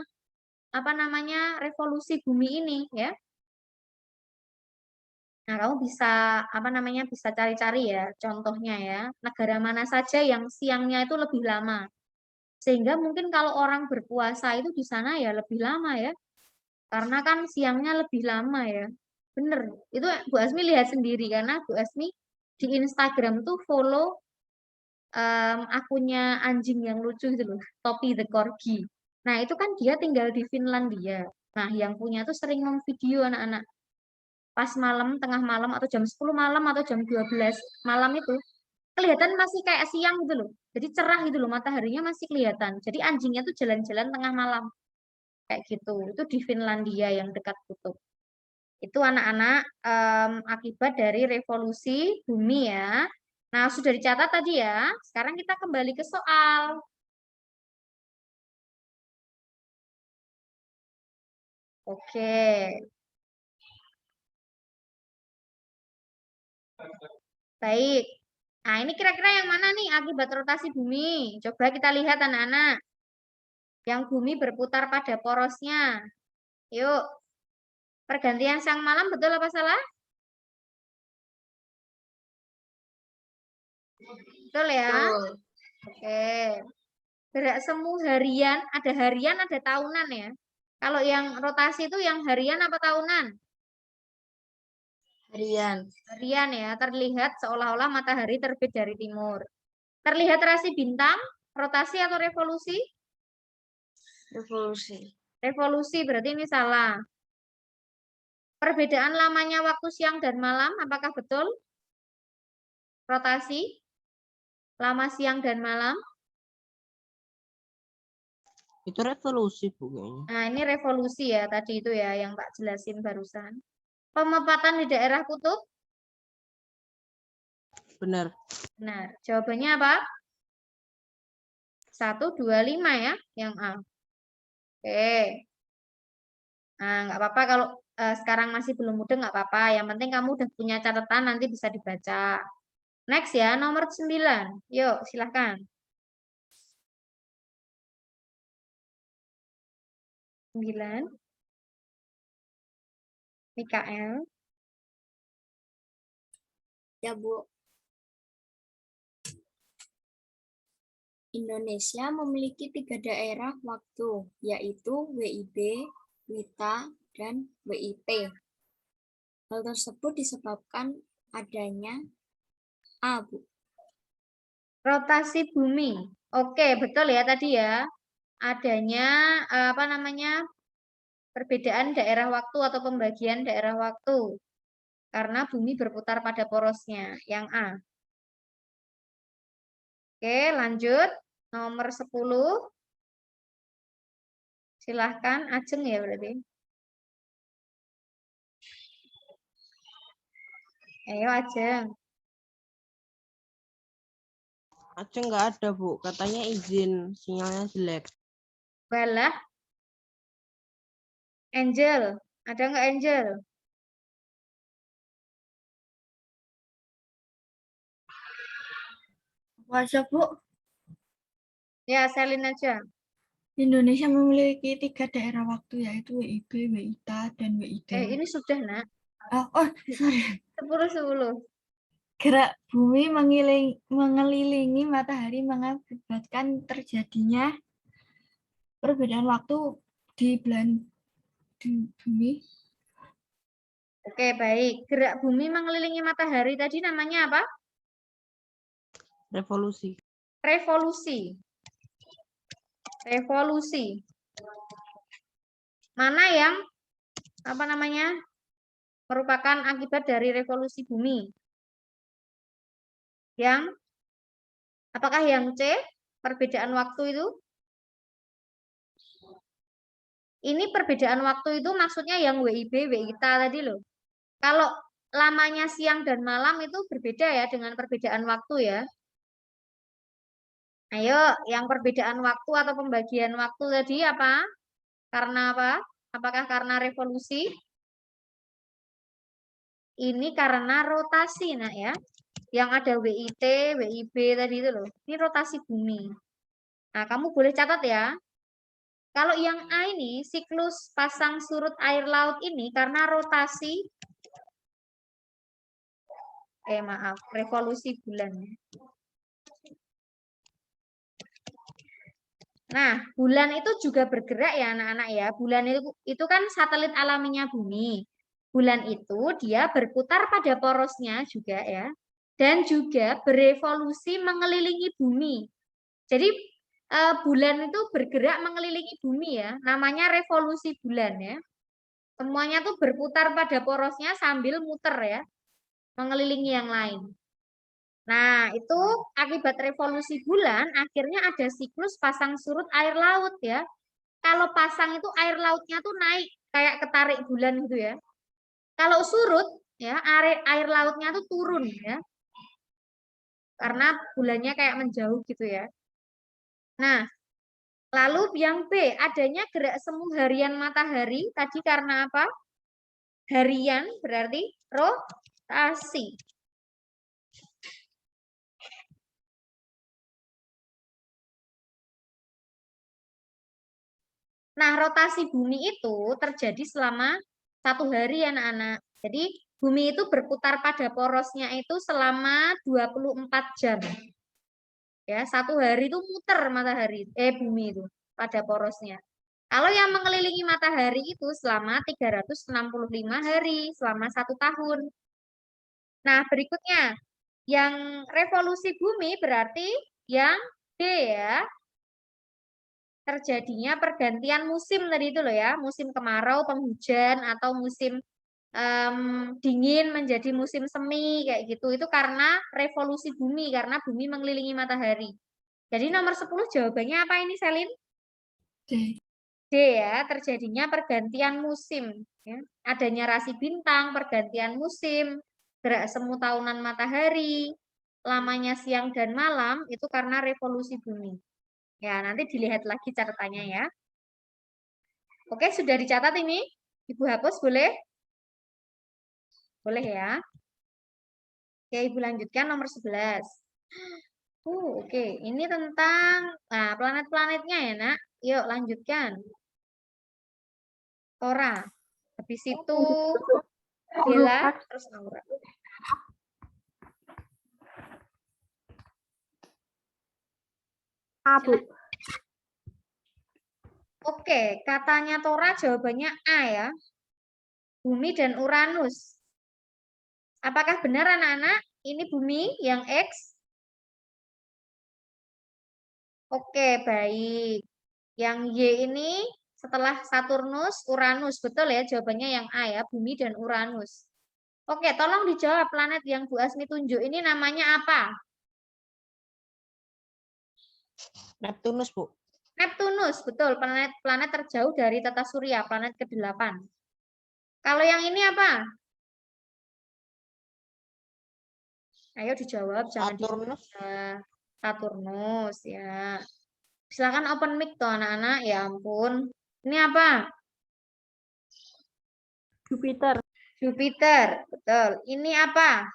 apa namanya revolusi bumi ini ya. Nah, kamu bisa apa namanya bisa cari-cari ya contohnya ya. Negara mana saja yang siangnya itu lebih lama. Sehingga mungkin kalau orang berpuasa itu di sana ya lebih lama ya. Karena kan siangnya lebih lama ya. Bener. Itu Bu Asmi lihat sendiri karena Bu Asmi di Instagram tuh follow akunnya anjing yang lucu itu loh, Topi the Corgi. Nah, itu kan dia tinggal di Finlandia. Nah, yang punya tuh sering memvideo anak-anak pas malam, tengah malam atau jam 10 malam atau jam 12 malam itu kelihatan masih kayak siang gitu loh. Jadi cerah gitu loh, mataharinya masih kelihatan. Jadi anjingnya tuh jalan-jalan tengah malam. Kayak gitu. Itu di Finlandia yang dekat kutub. Itu anak-anak akibat dari revolusi bumi ya. Nah, sudah dicatat tadi ya. Sekarang kita kembali ke soal. Oke. Baik. Nah, ini kira-kira yang mana nih akibat rotasi bumi? Coba kita lihat anak-anak. Yang bumi berputar pada porosnya. Yuk. Pergantian siang malam betul apa salah? Betul ya? Betul. Oke. Gerak semu harian, ada tahunan ya. Kalau yang rotasi itu yang harian apa tahunan? Harian. Harian ya, terlihat seolah-olah matahari terbit dari timur. Terlihat rasi bintang, rotasi atau revolusi? Revolusi. Revolusi berarti ini salah. Perbedaan lamanya waktu siang dan malam, apakah betul? Rotasi? Lama siang dan malam? Itu revolusi Bu kayaknya. Nah, ini revolusi ya, tadi itu ya yang tak jelasin barusan. Pemepatan di daerah kutub? Benar. Benar. Jawabannya apa? 1, 2, 5 ya, yang A. Oke. Nah, nggak apa-apa kalau sekarang masih belum mudeng nggak apa-apa. Yang penting kamu udah punya catatan nanti bisa dibaca. Next ya, nomor 9. Yuk, silahkan. 9. Mikael. Ya, Bu. Indonesia memiliki 3 daerah waktu, yaitu WIB, WITA, dan WIT. Hal tersebut disebabkan adanya A, Bu. Rotasi bumi. Oke, betul ya tadi ya. Adanya apa namanya? Perbedaan daerah waktu atau pembagian daerah waktu. Karena bumi berputar pada porosnya. Yang A. Oke, lanjut. Nomor 10. Silahkan, Ajeng ya berarti. Ayo Ajeng. Aceh nggak ada, Bu. Katanya izin, sinyalnya jelek. Balah. Angel. Ada nggak Angel? Wajah, Bu. Ya, Selin aja. Indonesia memiliki 3 daerah waktu, yaitu WIB, WITA, dan WID. Ini sudah, Nak. Sorry. 10-10. Gerak bumi mengelilingi matahari mengakibatkan terjadinya perbedaan waktu di bumi. Oke, baik. Gerak bumi mengelilingi matahari tadi namanya apa? Revolusi. Revolusi. Revolusi. Mana yang apa namanya? Merupakan akibat dari revolusi bumi? Yang apakah yang C? Perbedaan waktu itu? Ini perbedaan waktu itu maksudnya yang WIB, WITA tadi loh. Kalau lamanya siang dan malam itu berbeda ya dengan perbedaan waktu ya. Ayo, yang perbedaan waktu atau pembagian waktu tadi apa? Karena apa? Apakah karena revolusi? Ini karena rotasi, nah ya. Yang ada WIT, WIB tadi itu loh. Ini rotasi bumi. Nah, kamu boleh catat ya. Kalau yang A ini, siklus pasang surut air laut ini karena rotasi, revolusi bulan. Nah, bulan itu juga bergerak ya anak-anak ya. Bulan itu kan satelit alaminya bumi. Bulan itu dia berputar pada porosnya juga ya. Dan juga berevolusi mengelilingi bumi. Jadi bulan itu bergerak mengelilingi bumi ya. Namanya revolusi bulan ya. Semuanya tuh berputar pada porosnya sambil muter ya. Mengelilingi yang lain. Nah, itu akibat revolusi bulan, akhirnya ada siklus pasang surut air laut ya. Kalau pasang itu air lautnya tuh naik, kayak ketarik bulan gitu ya. Kalau surut, ya air lautnya tuh turun ya. Karena bulannya kayak menjauh gitu ya. Nah, lalu yang B, adanya gerak semu harian matahari, tadi karena apa? Harian berarti rotasi. Nah, rotasi bumi itu terjadi selama 1 hari ya anak-anak. Jadi bumi itu berputar pada porosnya itu selama 24 jam. Ya, 1 hari itu muter matahari, bumi itu pada porosnya. Kalau yang mengelilingi matahari itu selama 365 hari, selama 1 tahun. Nah, berikutnya, yang revolusi bumi berarti yang D ya. Terjadinya pergantian musim tadi itu loh ya, musim kemarau, penghujan, atau musim dingin menjadi musim semi kayak gitu. Itu karena revolusi bumi, karena bumi mengelilingi matahari. Jadi nomor 10 jawabannya apa ini, Selin? D. D ya, terjadinya pergantian musim. Ya. Adanya rasi bintang, pergantian musim, gerak semu tahunan matahari, lamanya siang dan malam, itu karena revolusi bumi. Ya, nanti dilihat lagi catatannya ya. Oke, sudah dicatat ini? Ibu hapus boleh? Boleh ya. Oke, Ibu lanjutkan nomor 11. Oke. Ini tentang planet-planetnya ya, Nak. Yuk, lanjutkan. Tora. Habis itu Bella, terus Aura. Bu. Oke, katanya Tora jawabannya A ya. Bumi dan Uranus. Apakah benar anak-anak? Ini bumi yang X? Oke, baik. Yang Y ini setelah Saturnus, Uranus. Betul ya, jawabannya yang A ya, bumi dan Uranus. Oke, tolong dijawab planet yang Bu Asmi tunjuk ini namanya apa? Neptunus, Bu. Neptunus, betul. Planet terjauh dari tata surya, planet ke-8. Kalau yang ini apa? Ayo dijawab, jangan Saturnus. Saturnus ya. Silakan open mic tuh anak-anak. Ya ampun. Ini apa? Jupiter. Jupiter, betul. Ini apa?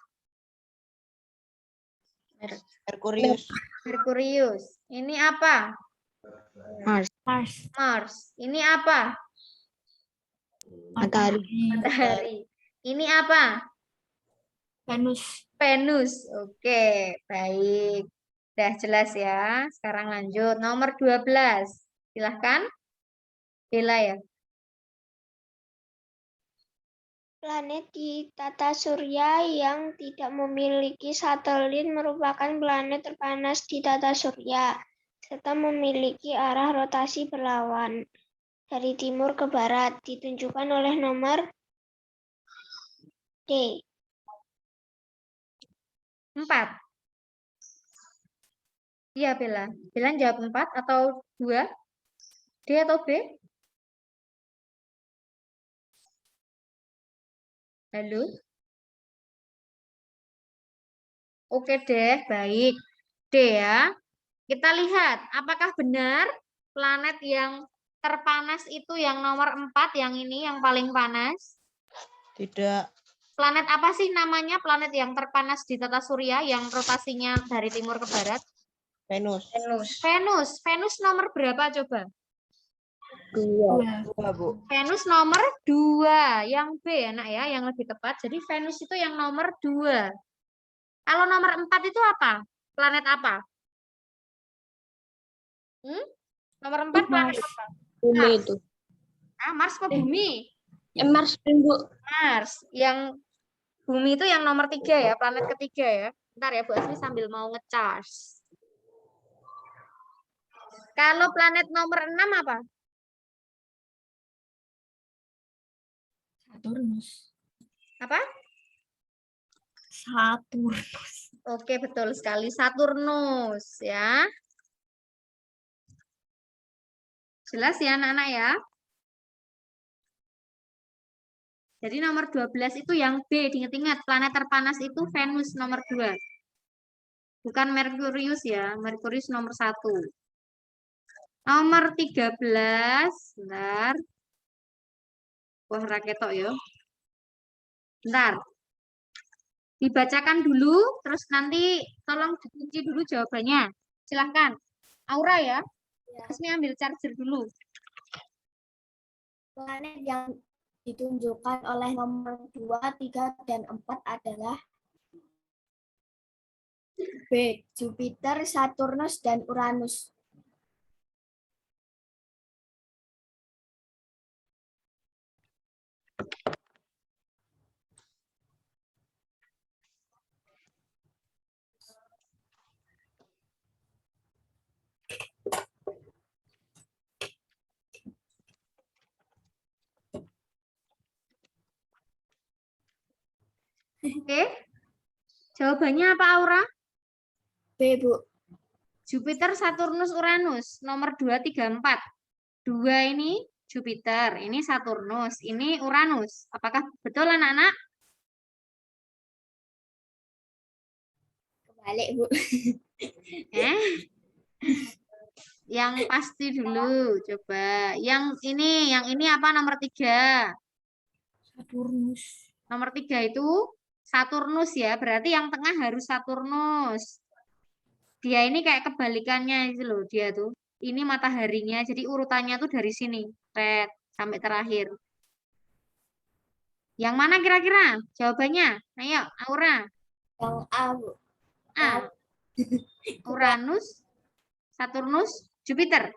Merkurius. Merkurius. Ini apa? Mars. Mars. Ini apa? Matahari. Matahari. Ini apa? Venus. Venus. Oke, baik. Udah jelas ya. Sekarang lanjut. Nomor 12. Silahkan. Bella ya. Planet di tata surya yang tidak memiliki satelit merupakan planet terpanas di tata surya, serta memiliki arah rotasi berlawan dari timur ke barat, ditunjukkan oleh nomor D. 4. Iya, Bella. Bella jawab 4 atau 2? D atau B? Halo? Oke deh, baik. D ya. Kita lihat, apakah benar planet yang terpanas itu yang nomor 4, yang ini, yang paling panas? Tidak. Planet apa sih namanya planet yang terpanas di tata surya, yang rotasinya dari timur ke barat? Venus. Venus. Venus nomor berapa coba? 2, Bu. Venus nomor 2. Yang B ya, Nak ya, yang lebih tepat. Jadi Venus itu yang nomor 2. Kalau nomor 4 itu apa? Planet apa? Nomor 4 planet apa? Bumi Mars. itu. Mars apa bumi? Mars, Bu. Mars. Yang bumi itu yang nomor 3 ya, planet ketiga ya. Bentar ya, Bu Asmi sambil mau ngecas. Kalau planet nomor 6 apa? Saturnus. Apa? Saturnus. Oke, betul sekali. Saturnus ya. Jelas ya anak-anak ya? Jadi nomor 12 itu yang B, diingat-ingat. Planet terpanas itu Venus nomor 2. Bukan Merkurius ya, Merkurius nomor 1. Nomor 13, bentar. Wah, raketok ya. Bentar. Dibacakan dulu, terus nanti tolong dikunci dulu jawabannya. Silahkan. Aura ya. Asmi ambil charger dulu. Planet yang ditunjukkan oleh nomor 2, 3, dan 4 adalah B. Jupiter, Saturnus, dan Uranus. Oke. Jawabannya apa, Aura? B, Bu. Jupiter, Saturnus, Uranus. Nomor 2, 3, 4. 2 ini Jupiter, ini Saturnus, ini Uranus. Apakah betul anak-anak? Kebalik, Bu. Yang pasti dulu, coba. Yang ini apa nomor 3? Saturnus. Nomor 3 itu Saturnus ya, berarti yang tengah harus Saturnus. Dia ini kayak kebalikannya itu loh, dia tuh. Ini mataharinya, jadi urutannya tuh dari sini, red, sampai terakhir. Yang mana kira-kira jawabannya? Ayo, Aura. Yang A, Bu. A. Uranus, Saturnus, Jupiter.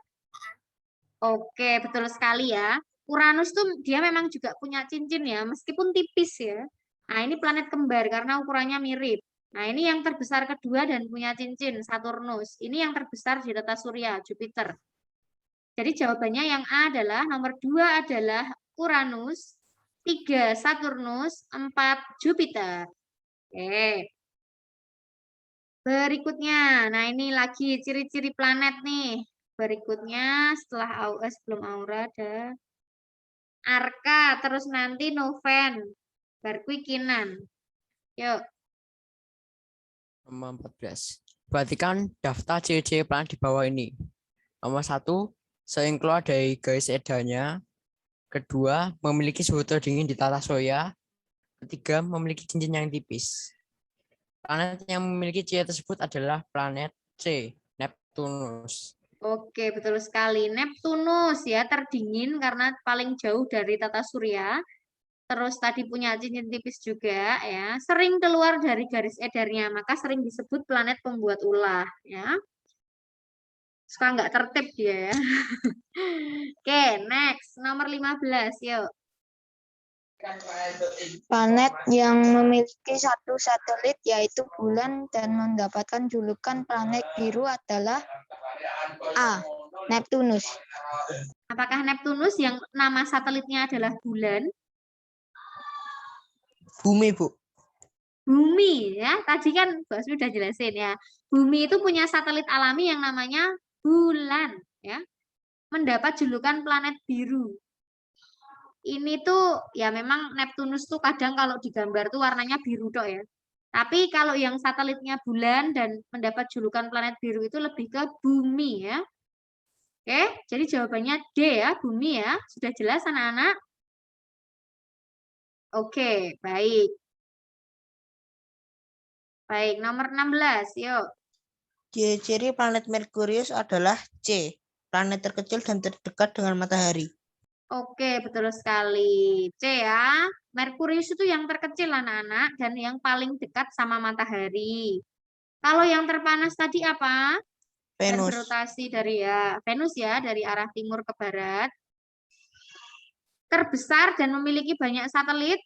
Oke, betul sekali ya. Uranus tuh dia memang juga punya cincin ya, meskipun tipis ya. Nah, ini planet kembar karena ukurannya mirip. Nah, ini yang terbesar kedua dan punya cincin, Saturnus. Ini yang terbesar di tata surya, Jupiter. Jadi jawabannya yang A adalah, nomor 2 adalah Uranus, 3 Saturnus, 4 Jupiter. Oke. Berikutnya, nah ini lagi ciri-ciri planet nih. Berikutnya setelah sebelum Aura ada Arka, terus nanti Noven, Barquikinan. Yuk. Nomor 14. Perhatikan daftar ciri-ciri planet di bawah ini. Nomor 1, sering keluar dari garis edarnya. Kedua, memiliki suhu terdingin di tata surya. Ketiga, memiliki cincin yang tipis. Planet yang memiliki ciri tersebut adalah planet C, Neptunus. Oke, betul sekali. Neptunus ya, terdingin karena paling jauh dari tata surya. Terus tadi punya cincin tipis juga ya. Sering keluar dari garis edarnya, maka sering disebut planet pembuat ulah ya. Suka nggak tertib dia ya. Oke, next. Nomor 15, yuk. Planet yang memiliki satu satelit yaitu bulan dan mendapatkan julukan planet biru adalah A. Neptunus. Apakah Neptunus yang nama satelitnya adalah bulan? Bumi, Bu. Bumi ya. Tadi kan Mbak Sumi udah jelasin ya. Bumi itu punya satelit alami yang namanya bulan ya. Mendapat julukan planet biru. Ini tuh ya memang Neptunus tuh kadang kalau digambar tuh warnanya biru tok ya. Tapi kalau yang satelitnya bulan dan mendapat julukan planet biru itu lebih ke bumi ya. Oke, jadi jawabannya D ya, bumi ya. Sudah jelas anak-anak? Oke, baik. Baik, nomor 16, yuk. Ciri-ciri planet Merkurius adalah C, planet terkecil dan terdekat dengan matahari. Oke, betul sekali. C ya. Merkurius itu yang terkecil anak-anak dan yang paling dekat sama matahari. Kalau yang terpanas tadi apa? Dan Venus. berotasi dari ya Venus ya, dari arah timur ke barat. Terbesar dan memiliki banyak satelit.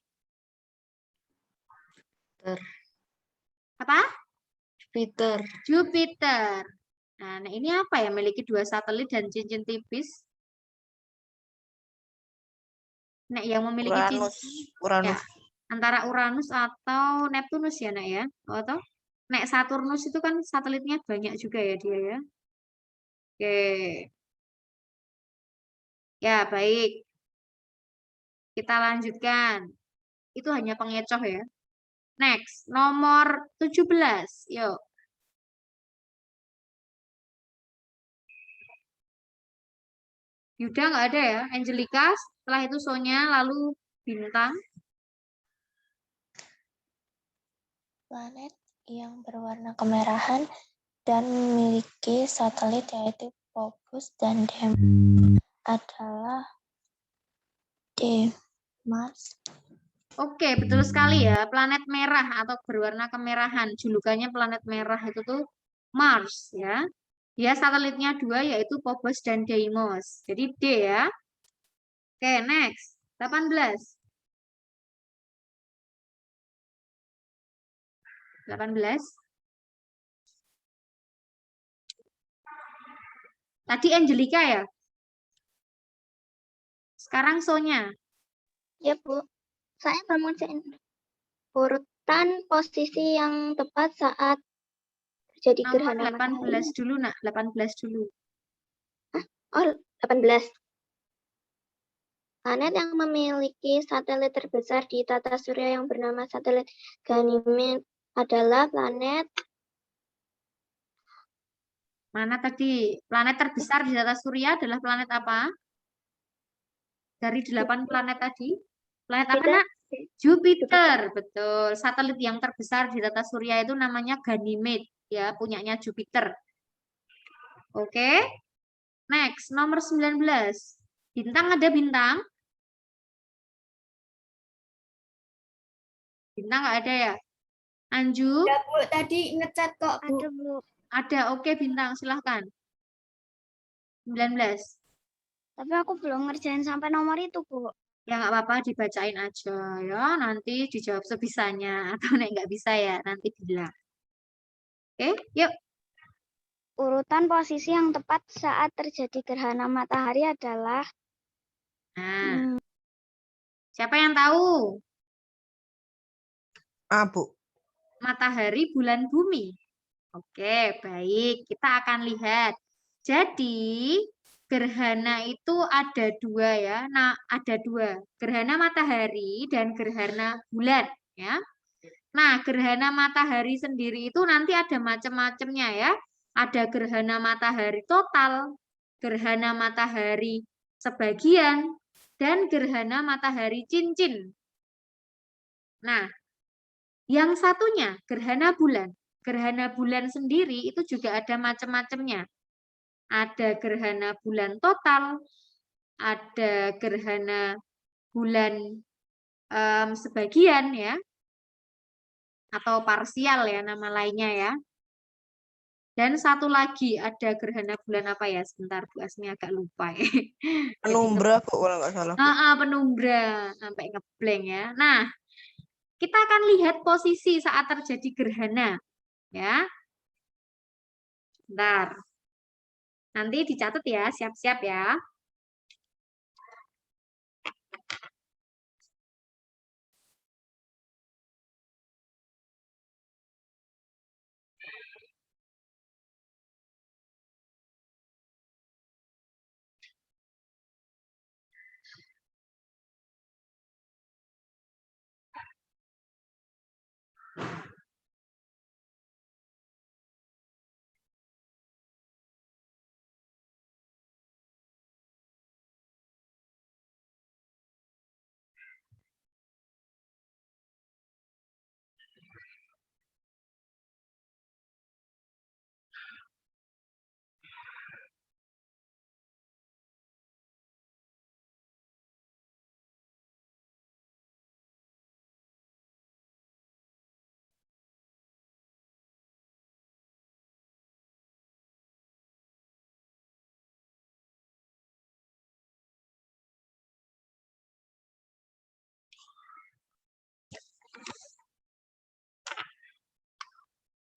Apa? Jupiter. Jupiter. Nah, ini apa ya? Memiliki 2 satelit dan cincin tipis. Nek yang memiliki Uranus. cincin Uranus. ya, antara Uranus atau Neptunus ya, Nek ya. Atau Nek Saturnus itu kan satelitnya banyak juga ya dia ya. Oke. Ya, baik. Kita lanjutkan. Itu hanya pengecoh ya. Next, nomor 17. Yuk. Yuda nggak ada ya. Angelica, setelah itu Sonya, lalu Bintang. Planet yang berwarna kemerahan dan memiliki satelit yaitu Phobos dan Deimos adalah D. Mars. Oke, betul sekali ya. Planet merah atau berwarna kemerahan. Julukannya planet merah itu tuh Mars ya. Dia satelitnya 2 yaitu Phobos dan Deimos. Jadi D ya. Oke, next. 18. 18. Tadi Angelica ya. Sekarang Sonya. Ya, Bu. Saya memuncin urutan posisi yang tepat saat terjadi Nomor gerhana 18 matahari. dulu, Nak. 18 dulu. Oh, 18. Planet yang memiliki satelit terbesar di tata surya yang bernama satelit Ganymede adalah planet Mana tadi? Planet terbesar di tata surya adalah planet apa? Dari 8 planet tadi, Planet apa, Nak? Jupiter, betul. Satelit yang terbesar di tata surya itu namanya Ganymede, ya, punyanya Jupiter. Oke. Next, nomor 19. Bintang ada bintang? Bintang nggak ada ya? Anju? Ya, Bu, tadi ngecat kok, Bu. Ada, Bu. Ada, oke bintang, silahkan. 19. Tapi aku belum ngerjain sampai nomor itu, Bu. Ya nggak apa-apa, dibacain aja ya. Nanti dijawab sebisanya. Atau nek nggak bisa ya, nanti bilang. Oke, yuk. Urutan posisi yang tepat saat terjadi gerhana matahari adalah Nah, siapa yang tahu? Bu. Matahari, bulan, bumi. Oke, baik. Kita akan lihat. Jadi, gerhana itu ada dua ya. Nah, ada dua. Gerhana matahari dan gerhana bulan. Ya. Nah, gerhana matahari sendiri itu nanti ada macam-macamnya ya. Ada gerhana matahari total, gerhana matahari sebagian, dan gerhana matahari cincin. Nah, yang satunya gerhana bulan. Gerhana bulan sendiri itu juga ada macam-macamnya. Ada gerhana bulan total, ada gerhana bulan sebagian ya, atau parsial ya nama lainnya ya. Dan satu lagi ada gerhana bulan apa ya? Sebentar Bu Asmi agak lupa ya. Penumbra, Bu, kalau nggak salah. Penumbra sampai ngeblank ya. Nah, kita akan lihat posisi saat terjadi gerhana ya. Bentar. Nanti dicatat ya, siap-siap ya.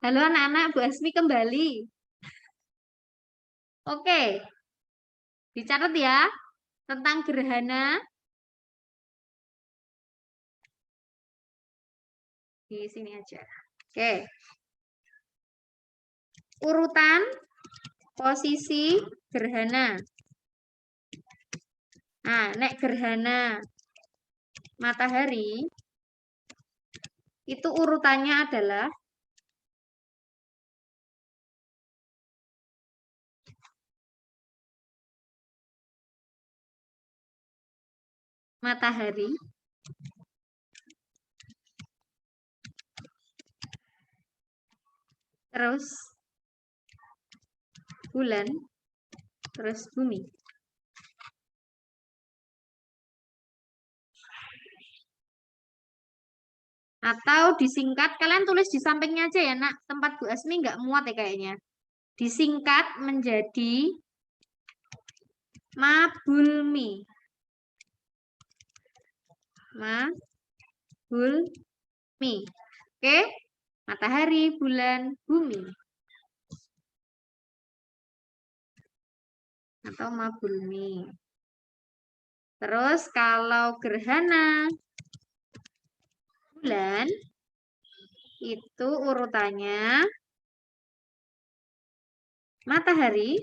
Halo anak-anak, Bu Asmi kembali. Oke, dicatat ya tentang gerhana. Di sini aja. Oke. Urutan posisi gerhana. Nah, nek gerhana matahari itu urutannya adalah matahari, terus bulan, terus bumi. Atau disingkat, kalian tulis di sampingnya aja ya nak, tempat Bu Asmi nggak muat ya kayaknya. Disingkat menjadi mabulmi. Mabulmi. Oke, matahari, bulan, bumi. Atau mabulmi. Terus kalau gerhana bulan itu urutannya matahari,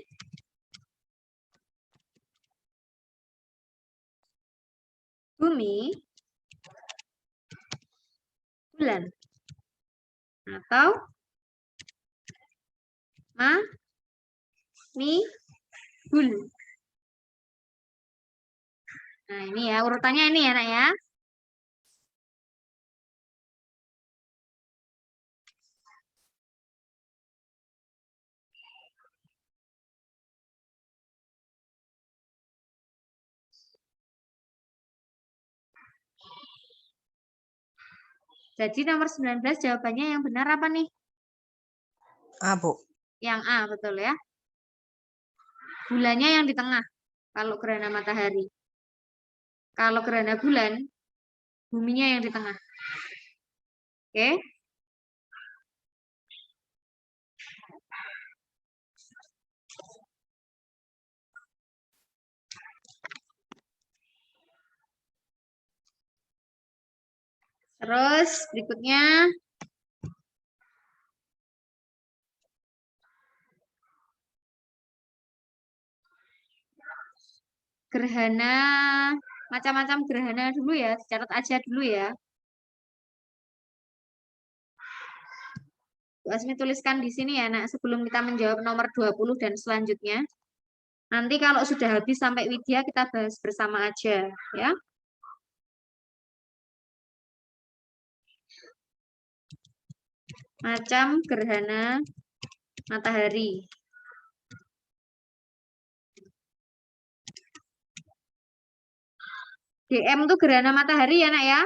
bumi, bulan. Atau bul. Nah, ini ya urutannya ini ya, Nak ya. Jadi nomor 19 jawabannya yang benar apa nih? A, Bu. Yang A, betul ya. Bulannya yang di tengah, kalau gerhana matahari. Kalau gerhana bulan, buminya yang di tengah. Oke. Terus berikutnya. Gerhana, macam-macam gerhana dulu ya, dicatat aja dulu ya. Bu Asmi tuliskan di sini ya, nak, sebelum kita menjawab nomor 20 dan selanjutnya. Nanti kalau sudah habis sampai Widya, kita bahas bersama aja, ya. Macam gerhana matahari. GM itu gerhana matahari ya, nak ya.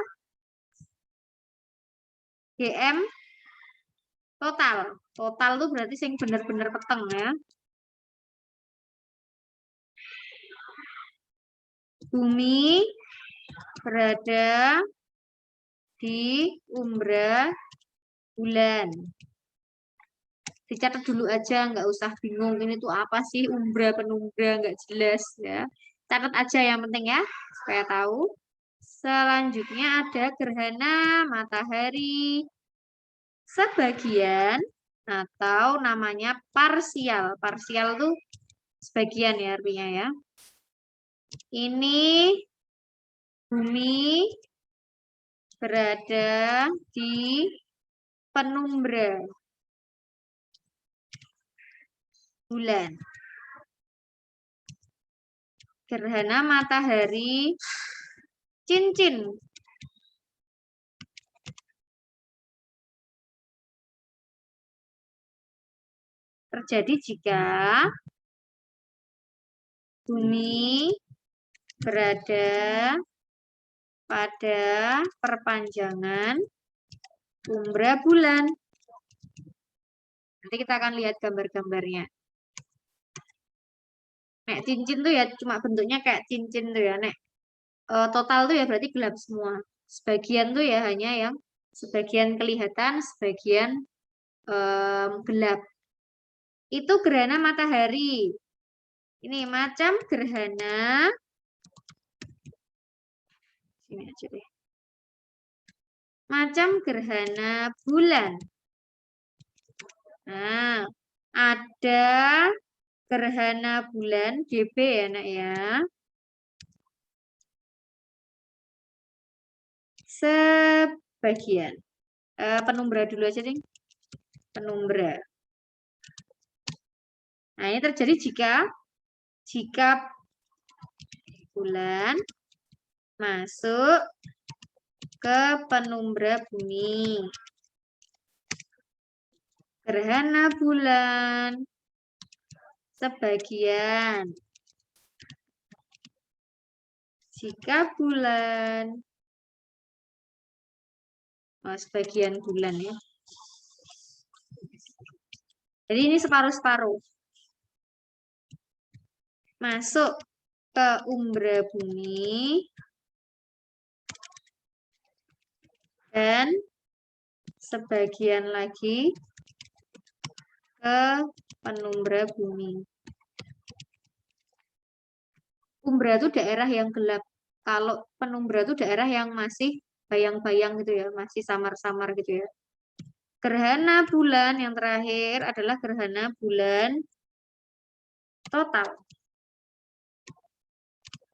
GM total. Total itu berarti sing bener-bener peteng ya. Bumi berada di umbra bulan. Dicatat dulu aja, nggak usah bingung ini tuh apa sih umbra penumbra, nggak jelas ya. Catat aja yang penting ya, supaya tahu. Selanjutnya ada gerhana matahari sebagian atau namanya parsial. Parsial tuh sebagian ya artinya ya. Ini bumi berada di penumbra bulan. Gerhana matahari cincin. Terjadi jika bumi berada pada perpanjangan umbra bulan. Nanti kita akan lihat gambar-gambarnya. Nek cincin tuh ya cuma bentuknya kayak cincin tuh ya, Nek. Total tuh ya berarti gelap semua. Sebagian tuh ya hanya yang sebagian kelihatan, sebagian gelap. Itu gerhana matahari. Ini macam gerhana. Sini aja deh. Macam gerhana bulan. Nah, ada gerhana bulan GB ya, Nak ya. Sebagian. Penumbra dulu aja, Ding. Penumbra. Nah, ini terjadi jika bulan masuk ke penumbra bumi. Gerhana bulan sebagian. Jika bulan, sebagian bulan ya. Jadi ini separuh-separuh. Masuk ke umbra bumi dan sebagian lagi ke penumbra bumi. Umbra itu daerah yang gelap. Kalau penumbra itu daerah yang masih bayang-bayang gitu ya, masih samar-samar gitu ya. Gerhana bulan yang terakhir adalah gerhana bulan total.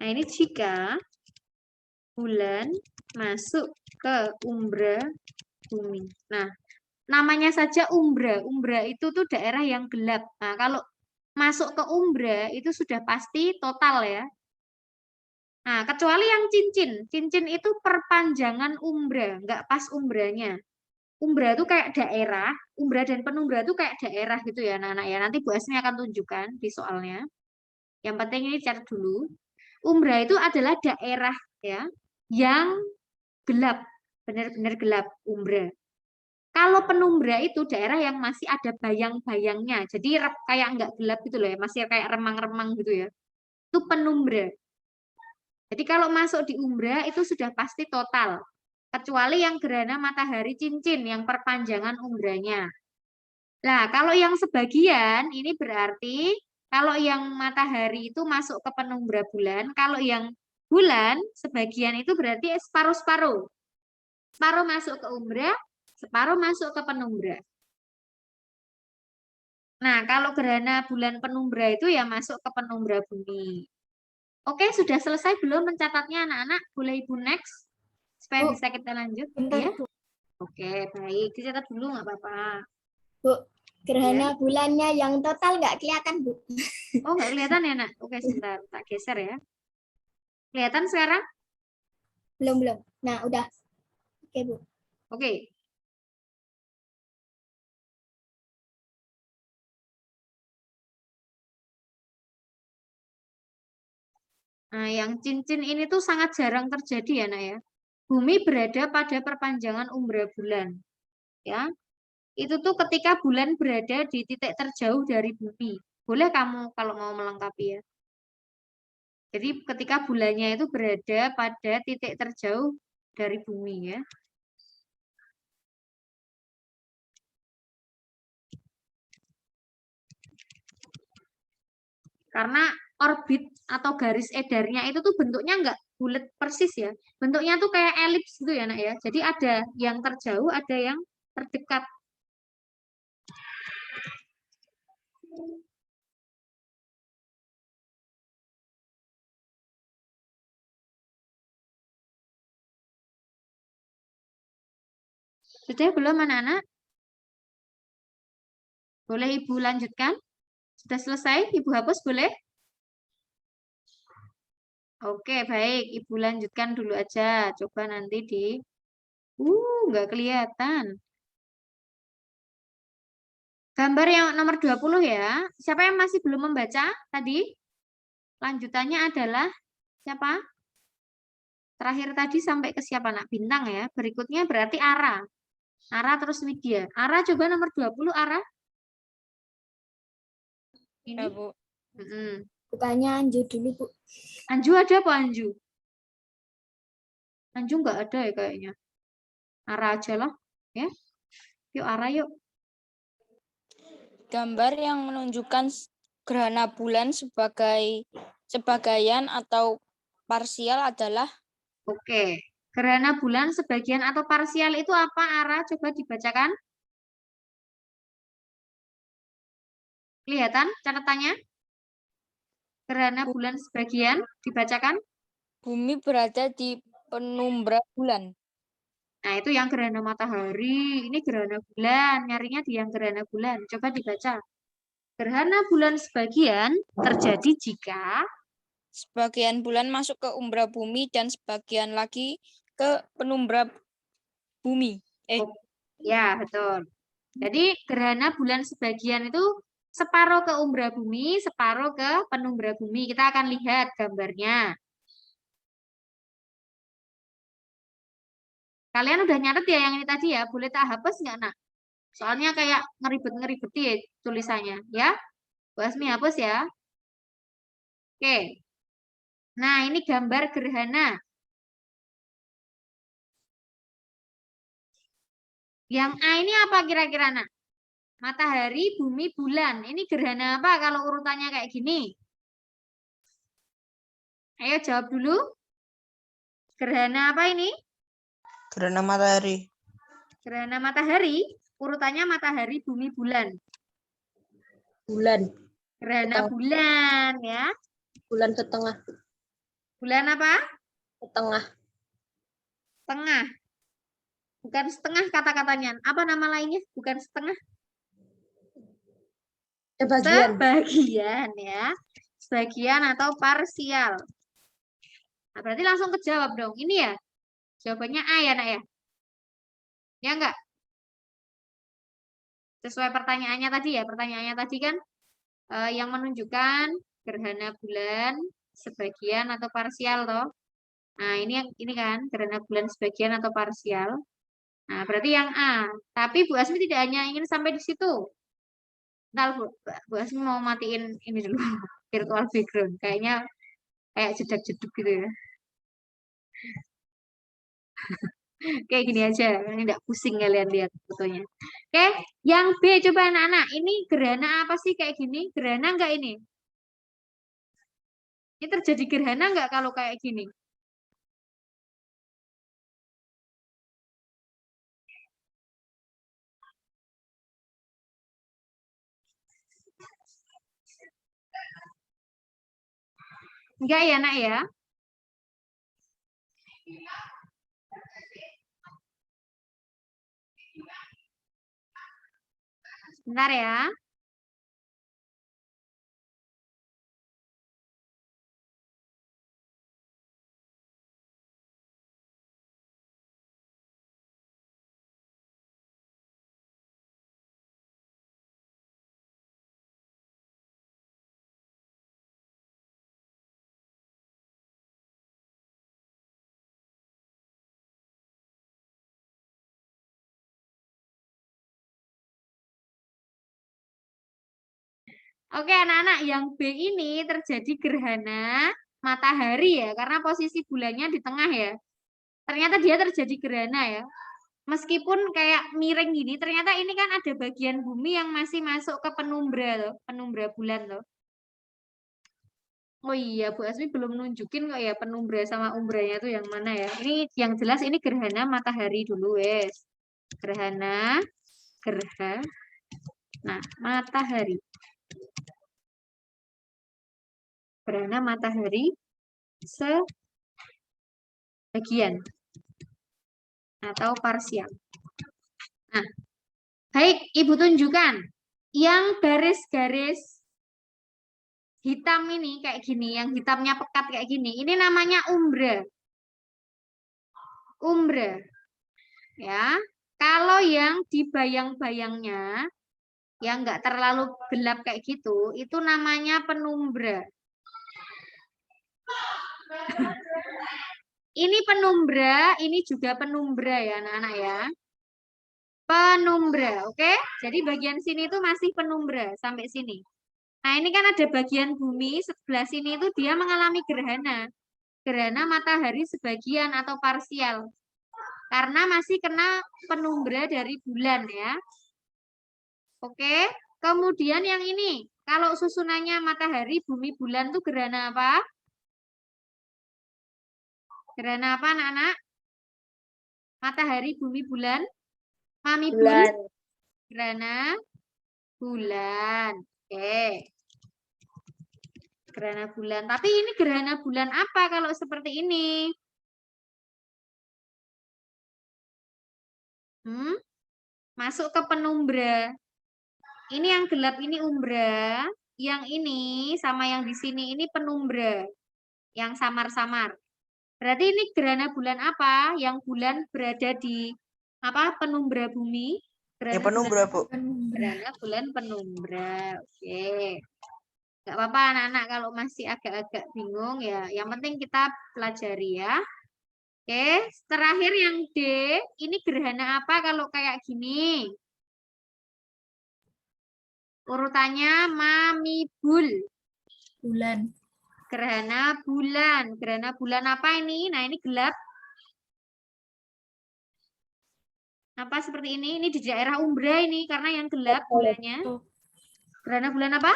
Nah, ini jika bulan masuk ke umbra bumi. Nah, namanya saja umbra. Umbra itu tuh daerah yang gelap. Nah, kalau masuk ke umbra itu sudah pasti total ya. Nah, kecuali yang cincin. Cincin itu perpanjangan umbra, nggak pas umbranya. Umbra itu kayak daerah, umbra dan penumbra itu kayak daerah gitu ya, anak-anak ya. Nanti Bu Asmi akan tunjukkan di soalnya. Yang penting ini catat dulu. Umbra itu adalah daerah ya yang gelap. benar-benar gelap, umbra. Kalau penumbra itu daerah yang masih ada bayang-bayangnya. Jadi kayak nggak gelap gitu loh ya, masih kayak remang-remang gitu ya. Itu penumbra. Jadi kalau masuk di umbra itu sudah pasti total. Kecuali yang gerhana matahari cincin yang perpanjangan umbranya. Nah, kalau yang sebagian ini berarti kalau yang matahari itu masuk ke penumbra bulan, kalau yang bulan sebagian itu berarti separuh-separuh. Separuh masuk ke umbra, separuh masuk ke penumbra. Nah, kalau gerhana bulan penumbra itu ya masuk ke penumbra bumi. Oke, sudah selesai belum mencatatnya anak-anak? Boleh Ibu next? Supaya Bu, bisa kita lanjut. bentar, Ya? Bu. Oke, baik. Dicatat dulu nggak apa-apa. Bu, gerhana bulannya yang total nggak kelihatan, Bu. Oh, nggak kelihatan ya, nak? Oke, sebentar. Tak geser ya. Kelihatan sekarang? Belum. Nah, udah. Oke, Bu. Oke. Nah, yang cincin ini tuh sangat jarang terjadi ya, nak ya. Bumi berada pada perpanjangan umbra bulan. Ya, itu tuh ketika bulan berada di titik terjauh dari bumi. Boleh kamu kalau mau melengkapi ya. Jadi ketika bulannya itu berada pada titik terjauh dari bumi ya. Karena orbit atau garis edarnya itu tuh bentuknya nggak bulat persis ya. Bentuknya tuh kayak elips gitu ya, nak ya. Jadi ada yang terjauh, ada yang terdekat. Sudah belum anak-anak? Boleh Ibu lanjutkan? Sudah selesai? Ibu hapus boleh? Oke, baik. Ibu lanjutkan dulu aja. Coba nanti di... nggak kelihatan. Gambar yang nomor 20 ya. Siapa yang masih belum membaca tadi? Lanjutannya adalah siapa? Terakhir tadi sampai ke siapa, nak? Bintang ya. Berikutnya berarti Ara. Ara terus Widya. Ara coba nomor 20, Ara. Ini. Ya, Bu. Bukannya Anju dulu, Bu. Anju ada apa Anju? Anju nggak ada ya kayaknya. Ara aja lah. Ya. Yuk Ara yuk. Gambar yang menunjukkan gerhana bulan sebagai sebagian atau parsial adalah Oke. Gerhana bulan sebagian atau parsial itu apa, Ara? Coba dibacakan. Kelihatan catatannya? Gerhana bulan sebagian dibacakan. bumi berada di penumbra bulan. Nah, itu yang gerhana matahari. Ini gerhana bulan. Nyarinya di yang gerhana bulan. Coba dibaca. Gerhana bulan sebagian terjadi jika Sebagian bulan masuk ke umbra bumi dan sebagian lagi ke penumbra bumi. ya, betul. Jadi gerhana bulan sebagian itu separuh ke umbra bumi, separuh ke penumbra bumi. Kita akan lihat gambarnya. Kalian udah nyatet ya yang ini tadi ya? Boleh tak hapus nggak, nak? Soalnya kayak ngeribet-ngeribeti ya tulisannya, ya. Bu Asmi hapus ya. Oke. Nah, ini gambar gerhana. Yang A ini apa kira-kira, nak? Matahari, bumi, bulan. Ini gerhana apa kalau urutannya kayak gini? Ayo jawab dulu. Gerhana apa ini? Gerhana matahari. Gerhana matahari. Urutannya matahari, bumi, bulan. Bulan. Gerhana bulan ya. Bulan setengah. Bulan apa? Setengah. Tengah. Bukan setengah kata-katanya. Apa nama lainnya? Bukan setengah. Sebagian. Sebagian ya. Sebagian atau parsial. Nah, berarti langsung kejawab dong. Ini ya. Jawabannya A ya, nak ya? Ya enggak? Sesuai pertanyaannya tadi ya. Pertanyaannya tadi kan yang menunjukkan gerhana bulan sebagian atau parsial toh. Nah, ini kan gerhana bulan sebagian atau parsial. Nah, berarti yang A. Tapi Bu Asmi tidak hanya ingin sampai di situ. Bentar, Bu Asmi mau matiin ini dulu, virtual background. Kayaknya kayak jedak-jeduk gitu ya. Kayak gini aja, ini tidak pusing kalian lihat fotonya. Oke, yang B coba anak-anak. Ini gerhana apa sih kayak gini? Gerhana enggak ini? Ini terjadi gerhana enggak kalau kayak gini? Enggak ya, Nak ya? Bentar ya. Oke, anak-anak, yang B ini terjadi gerhana matahari ya, karena posisi bulannya di tengah ya. Ternyata dia terjadi gerhana ya. Meskipun kayak miring gini, ternyata ini kan ada bagian bumi yang masih masuk ke penumbra loh, penumbra bulan loh. Oh iya, Bu Asmi belum nunjukin kok ya penumbra sama umbranya tuh yang mana ya. Ini yang jelas ini gerhana matahari dulu, wes. Gerhana matahari. Gerhana matahari sebagian atau parsial. Nah, baik, Ibu tunjukkan yang garis-garis hitam ini kayak gini, yang hitamnya pekat kayak gini. Ini namanya umbra. Umbra. Ya. Kalau yang di bayang-bayangnya yang enggak terlalu gelap kayak gitu, itu namanya penumbra. Ini penumbra, ini juga penumbra ya anak-anak ya. Penumbra, oke? Jadi bagian sini itu masih penumbra sampai sini. Nah, ini kan ada bagian bumi, sebelah sini itu dia mengalami gerhana. Gerhana matahari sebagian atau parsial. Karena masih kena penumbra dari bulan ya. Oke, kemudian yang ini. Kalau susunannya matahari, bumi, bulan itu gerhana apa? Gerhana apa anak-anak? Matahari, bumi, bulan. Mami Bulan. Gerhana bulan. Oke. Gerhana bulan. Tapi ini gerhana bulan apa kalau seperti ini? Masuk ke penumbra. Ini yang gelap ini umbra, yang ini sama yang di sini ini penumbra. Yang samar-samar. Berarti ini gerhana bulan apa? Yang bulan berada di apa? Penumbra bumi. Ya penumbra, Bu. Gerhana bulan penumbra. Oke. Nggak apa-apa anak-anak kalau masih agak-agak bingung ya. Yang penting kita pelajari ya. Oke, terakhir yang D, ini gerhana apa kalau kayak gini? Urutannya Mamibul. Bulan. Gerhana bulan. Gerhana bulan apa ini? Nah, ini gelap. Apa seperti ini? Ini di daerah umbra ini karena yang gelap bulannya. Gerhana bulan apa?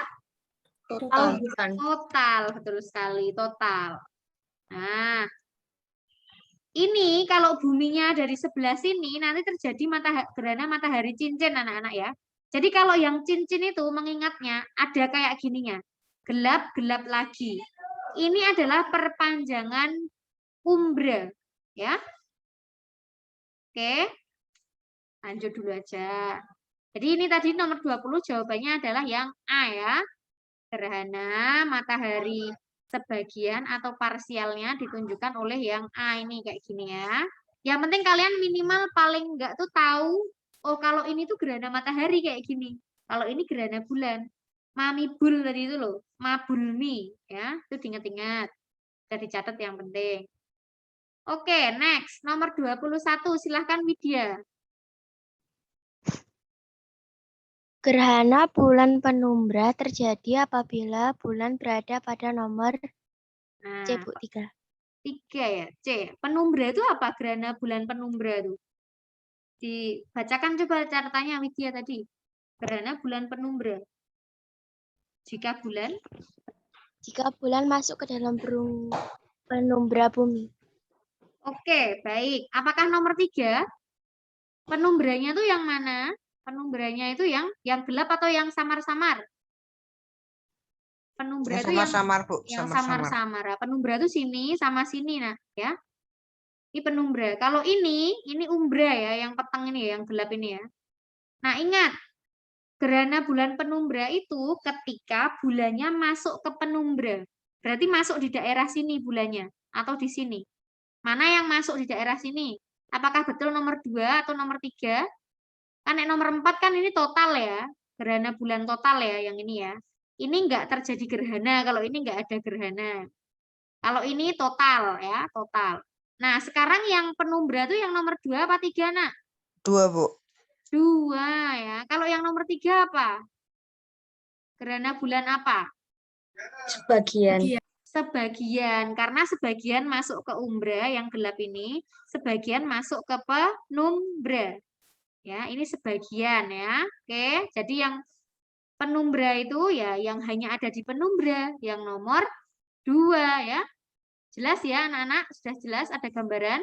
Total. Total, betul sekali, total. Nah, ini kalau buminya dari sebelah sini nanti terjadi gerhana matahari cincin anak-anak ya. Jadi kalau yang cincin itu mengingatnya ada kayak gininya. Gelap-gelap lagi. Ini adalah perpanjangan umbra ya. Oke. Lanjut dulu aja. Jadi ini tadi nomor 20 jawabannya adalah yang A ya. Gerhana matahari sebagian atau parsialnya ditunjukkan oleh yang A ini kayak gini ya. Yang penting kalian minimal paling enggak tuh tahu, oh kalau ini tuh gerhana matahari kayak gini. Kalau ini gerhana bulan. Mamibul tadi itu loh, mabulmi ya. Itu diingat-ingat. Bisa dicatat yang penting. Oke, next. Nomor 21. Silahkan Widya. Gerhana bulan penumbra terjadi apabila bulan berada pada nomor Nah, C, Bu, 3. 3 ya. C. Penumbra itu apa? Gerhana bulan penumbra itu. Dibacakan coba catatannya Widya tadi. Gerhana bulan penumbra. Jika bulan masuk ke dalam penumbra bumi. Oke, baik. Apakah nomor 3? Penumbranya itu yang mana? Penumbranya itu yang gelap atau yang samar-samar? Penumbra itu yang samar-samar, Bu. yang Samar-samar. samar-samar. Penumbra itu sini sama sini, nah, ya. Ini penumbra. Kalau ini umbra ya, yang petang ini ya, yang gelap ini ya. Nah, ingat, gerhana bulan penumbra itu ketika bulannya masuk ke penumbra. Berarti masuk di daerah sini bulannya atau di sini. Mana yang masuk di daerah sini? Apakah betul nomor 2 atau nomor 3? Kan nomor 4 kan ini total ya. Gerhana bulan total ya yang ini ya. Ini enggak terjadi gerhana, kalau ini enggak ada gerhana. Kalau ini total ya, total. Nah, sekarang yang penumbra itu yang nomor 2 apa 3, Nak? 2, Bu. 2 ya. Kalau yang nomor 3 apa? Gerhana bulan apa? Sebagian. Sebagian, karena sebagian masuk ke umbra yang gelap ini, sebagian masuk ke penumbra. Ya, ini sebagian ya. Oke, jadi yang penumbra itu ya yang hanya ada di penumbra, yang nomor 2 ya. Jelas ya anak-anak? Sudah jelas ada gambaran?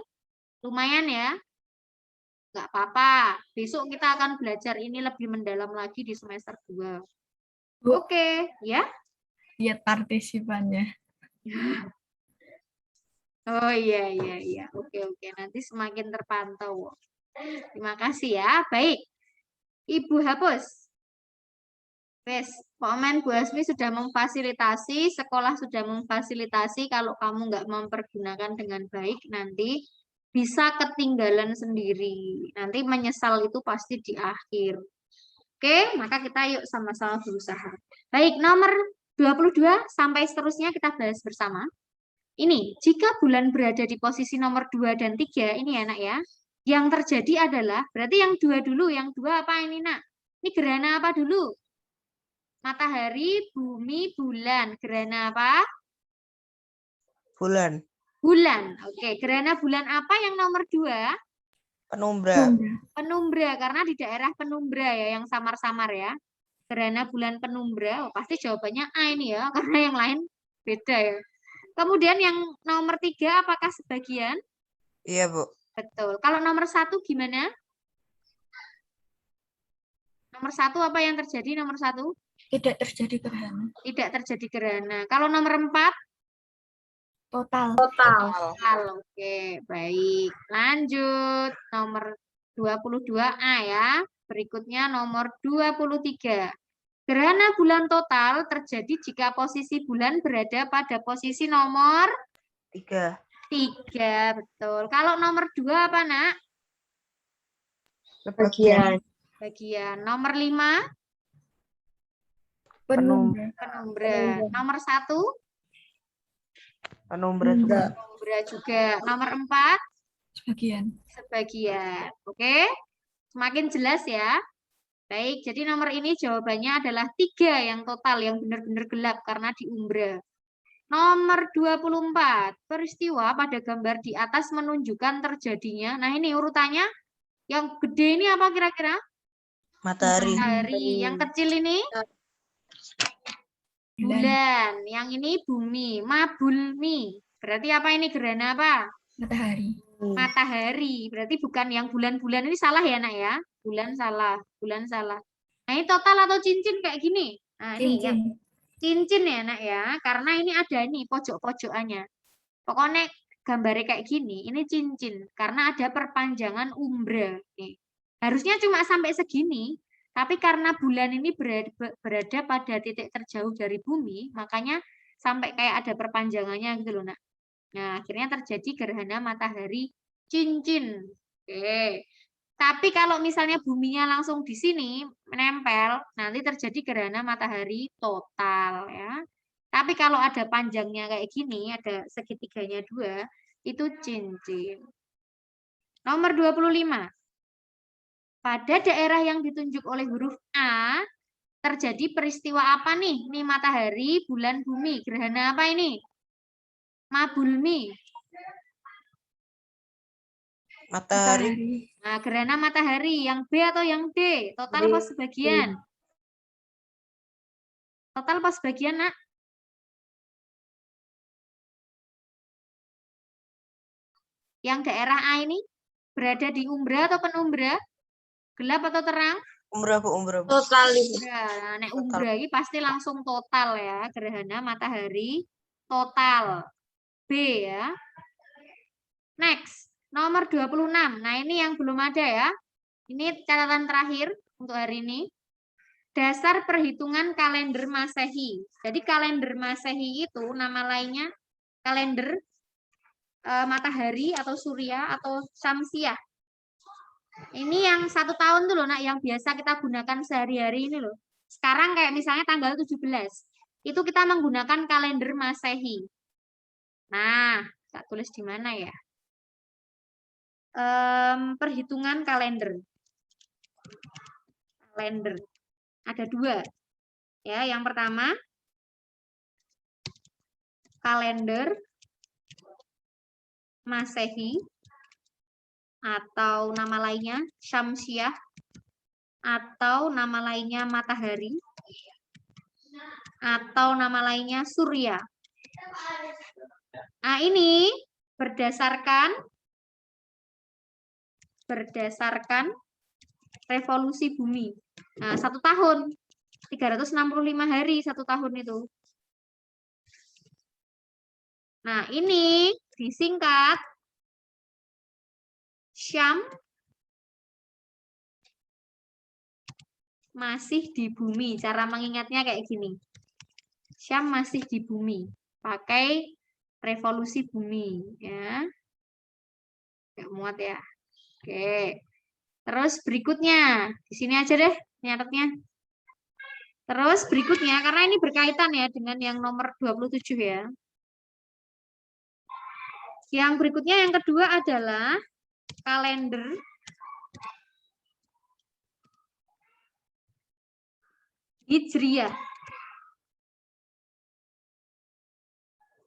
Lumayan ya? Nggak apa-apa. Besok kita akan belajar ini lebih mendalam lagi di semester 2. Bu. Oke, ya? Lihat partisipannya. Oh iya. Oke. Nanti semakin terpantau. Terima kasih ya. Baik. Ibu hapus. Wes, komen Bu Asmi sudah memfasilitasi, sekolah sudah memfasilitasi. Kalau kamu nggak mempergunakan dengan baik, nanti bisa ketinggalan sendiri. Nanti menyesal itu pasti di akhir. Oke, maka kita yuk sama-sama berusaha. Baik, nomor 22 sampai seterusnya kita bahas bersama. Ini, jika bulan berada di posisi nomor 2 dan 3, ini ya nak ya, yang terjadi adalah, berarti yang 2 dulu, yang 2 apa ini nak? Ini gerhana apa dulu? Matahari, bumi, bulan. Gerhana apa? Bulan. Bulan. Oke, gerhana bulan apa yang nomor 2? Penumbra. Penumbra, karena di daerah penumbra ya, yang samar-samar ya. Gerhana bulan penumbra, pasti jawabannya A ini ya, karena yang lain beda ya. Kemudian yang nomor 3, apakah sebagian? Iya, Bu. Betul. Kalau nomor 1 gimana? Nomor 1 apa yang terjadi nomor 1? Tidak terjadi gerhana. Tidak terjadi gerhana. Kalau nomor 4? Total. Oke, baik. Lanjut. Nomor 22A ya. Berikutnya nomor 23. Gerhana bulan total terjadi jika posisi bulan berada pada posisi nomor 3. 3, betul. Kalau nomor 2 apa, Nak? Sebagian. Nomor 5? Penumbra. Penumbra. Nomor 1? Penumbra juga. Penumbra juga. Nomor 4? Sebagian. Oke. Semakin jelas ya. Baik, jadi nomor ini jawabannya adalah 3 yang total, yang benar-benar gelap karena di umbra. Nomor 24, peristiwa pada gambar di atas menunjukkan terjadinya. Nah ini urutannya, yang gede ini apa kira-kira? Matahari. Yang kecil ini? Bulan. Yang ini bumi. Mabulmi. Berarti apa ini gerhana apa? Matahari. Berarti bukan yang bulan-bulan ini salah ya nak ya? Bulan salah. Nah ini total atau cincin kayak gini? Nah ini ya. Cincin ya nak ya. Karena ini ada nih pojok-pojokannya. Pokoknya gambarnya kayak gini. Ini cincin. Karena ada perpanjangan umbra. Nih. Harusnya cuma sampai segini. Tapi karena bulan ini berada pada titik terjauh dari bumi. Makanya sampai kayak ada perpanjangannya gitu loh nak. Nah, akhirnya terjadi gerhana matahari cincin. Oke. Tapi kalau misalnya buminya langsung di sini menempel, nanti terjadi gerhana matahari total ya. Tapi kalau ada panjangnya kayak gini, ada segitiganya 2, Itu cincin. Nomor 25. Pada daerah yang ditunjuk oleh huruf A, terjadi peristiwa apa nih? Ini matahari, bulan, bumi. Gerhana apa ini? Mabulmi. Matahari. Nah, gerhana matahari. Yang B atau yang D? Total apa sebagian? Total apa sebagian, Nak? Yang daerah A ini berada di umbra atau penumbra? Gelap atau terang? Umrah, Bu, umrah, Bu. Total. Umbra. Nah, nek umbra ini pasti langsung total ya. Gerhana matahari total. B ya. Next, nomor 26. Nah, ini yang belum ada ya. Ini catatan terakhir untuk hari ini. Dasar perhitungan kalender Masehi. Jadi kalender Masehi itu nama lainnya kalender matahari atau surya atau Syamsiah. Ini yang 1 tahun tuh loh, Nak, yang biasa kita gunakan sehari-hari ini loh. Sekarang kayak misalnya tanggal 17. Itu kita menggunakan kalender Masehi. Nah, tak tulis di mana ya? Perhitungan kalender. Kalender. Ada 2. Ya, yang pertama kalender Masehi atau nama lainnya Syamsiah atau nama lainnya matahari atau nama lainnya surya. Nah, ini berdasarkan revolusi bumi. Nah, 1 tahun 365 hari 1 tahun itu. Nah, ini disingkat Syam masih di bumi. Cara mengingatnya kayak gini. Syam masih di bumi. Pakai revolusi bumi. Ya. Nggak muat ya. Oke. Terus berikutnya. Di sini aja deh nyatetnya. Terus berikutnya, karena ini berkaitan ya dengan yang nomor 27 ya. Yang berikutnya yang kedua adalah kalender Hijriyah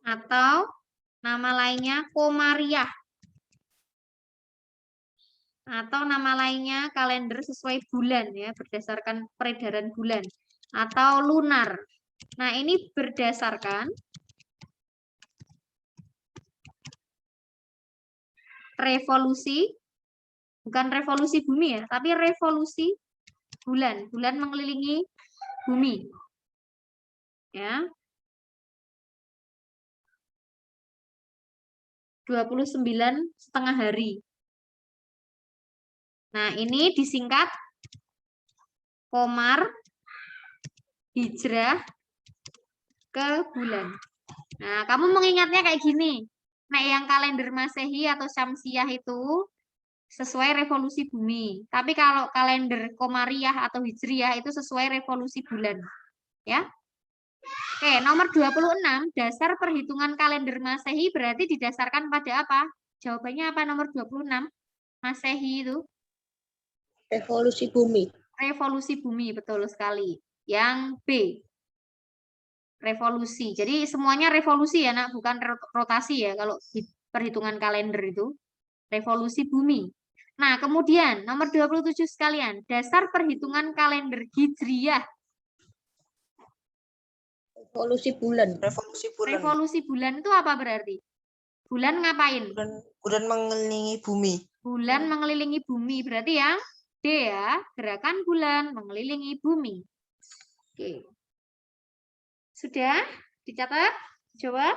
atau nama lainnya Komariah atau nama lainnya kalender sesuai bulan ya, berdasarkan peredaran bulan atau lunar. Nah, ini berdasarkan revolusi, bukan revolusi bumi ya, tapi revolusi bulan. Bulan mengelilingi bumi. Ya. 29,5 hari. Nah, ini disingkat Komar Hijrah ke bulan. Nah, kamu mengingatnya kayak gini. Nah, yang kalender Masehi atau Syamsiah itu sesuai revolusi bumi. Tapi kalau kalender Komariah atau Hijriyah itu sesuai revolusi bulan. Ya. Oke, nomor 26, dasar perhitungan kalender Masehi berarti didasarkan pada apa? Jawabannya apa nomor 26? Masehi itu? Revolusi bumi. Revolusi bumi, betul sekali. Yang B. Revolusi. Jadi semuanya revolusi ya, Nak, bukan rotasi ya kalau perhitungan kalender itu. Revolusi bumi. Nah, kemudian nomor 27 sekalian, dasar perhitungan kalender Hijriyah. Revolusi bulan. Revolusi bulan. Revolusi bulan itu apa berarti? Bulan ngapain? Bulan mengelilingi bumi. Bulan mengelilingi bumi. Berarti yang D ya, gerakan bulan mengelilingi bumi. Oke. Sudah dicatat? Coba?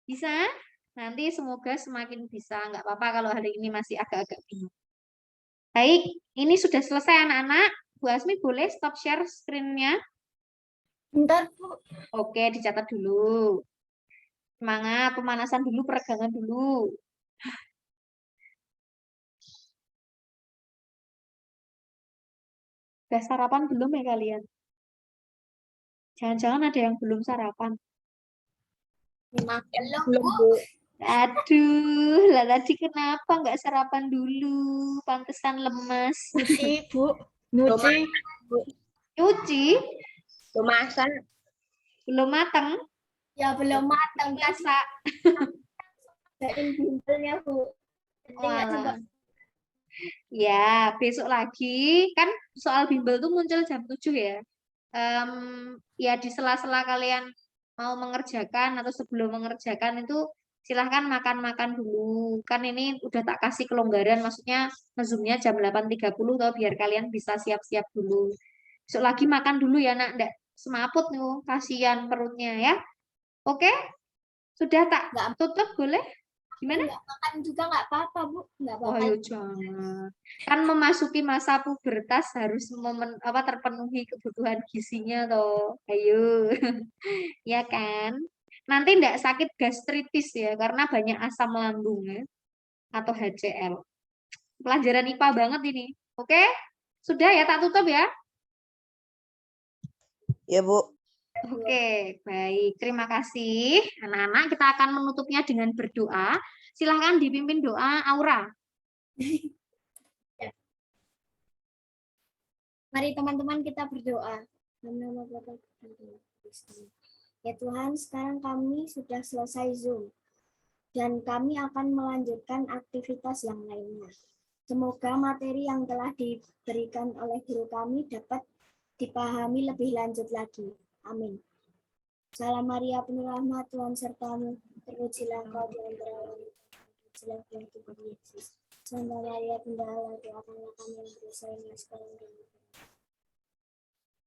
Bisa? Nanti semoga semakin bisa. Nggak apa-apa kalau hari ini masih agak-agak bingung. Baik, ini sudah selesai anak-anak. Bu Asmi boleh stop share screen-nya? Bentar, Bu. Oke, dicatat dulu. Semangat, pemanasan dulu, peregangan dulu. Udah sarapan belum ya kalian? Jangan-jangan ada yang belum sarapan. Belum, Bu. Aduh, lah tadi kenapa nggak sarapan dulu? Pantesan lemes. Nyuci, Bu. Nyuci. Cuci, Pemasan. belum matang, Ya belum matang tadi masak. kerjain bimbelnya, Bu. Jadi nggak Walah. sempat. Ya, besok lagi kan soal bimbel tuh muncul jam 7 ya. Ya di sela-sela kalian mau mengerjakan atau sebelum mengerjakan itu silahkan makan-makan dulu. Kan ini udah tak kasih kelonggaran, maksudnya nge-zoom-nya jam 8.30 toh biar kalian bisa siap-siap dulu. Besok lagi makan dulu ya nak, ndak semaput nih, kasihan perutnya ya. Oke? Sudah tak Nggak- tutup boleh? Gimana? Nggak makan juga nggak apa-apa, Bu. Nggak Oh, apa-apa. ayo jangan. Kan memasuki masa pubertas harus terpenuhi kebutuhan gizinya toh. Ayo. Ya kan? Nanti ndak sakit gastritis ya karena banyak asam lambung ya atau HCl. Pelajaran IPA banget ini. Oke? Sudah ya tak tutup ya? Ya, Bu. Oke, baik. Terima kasih. Anak-anak, kita akan menutupnya dengan berdoa. Silahkan dipimpin doa Aura. Mari teman-teman kita berdoa. Dalam nama Bapa dan Putra dan Roh Kudus. Ya Tuhan, sekarang kami sudah selesai Zoom. Dan kami akan melanjutkan aktivitas yang lainnya. Semoga materi yang telah diberikan oleh guru kami dapat dipahami lebih lanjut lagi. Amin. Salam Maria, penuh rahmat, Tuhan sertamu. Terpujilah engkau di antara wanita, terpujilah buah tubuh Yesus. Santa Maria, Bunda Allah, doakanlah kami yang berdosa ini sekarang dan di waktu kami.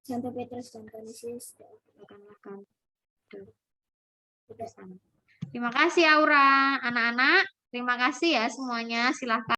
Santo Petrus dan Kanisius, doakanlah kami. Terima kasih Aura. Anak-anak, terima kasih ya semuanya. Silahkan.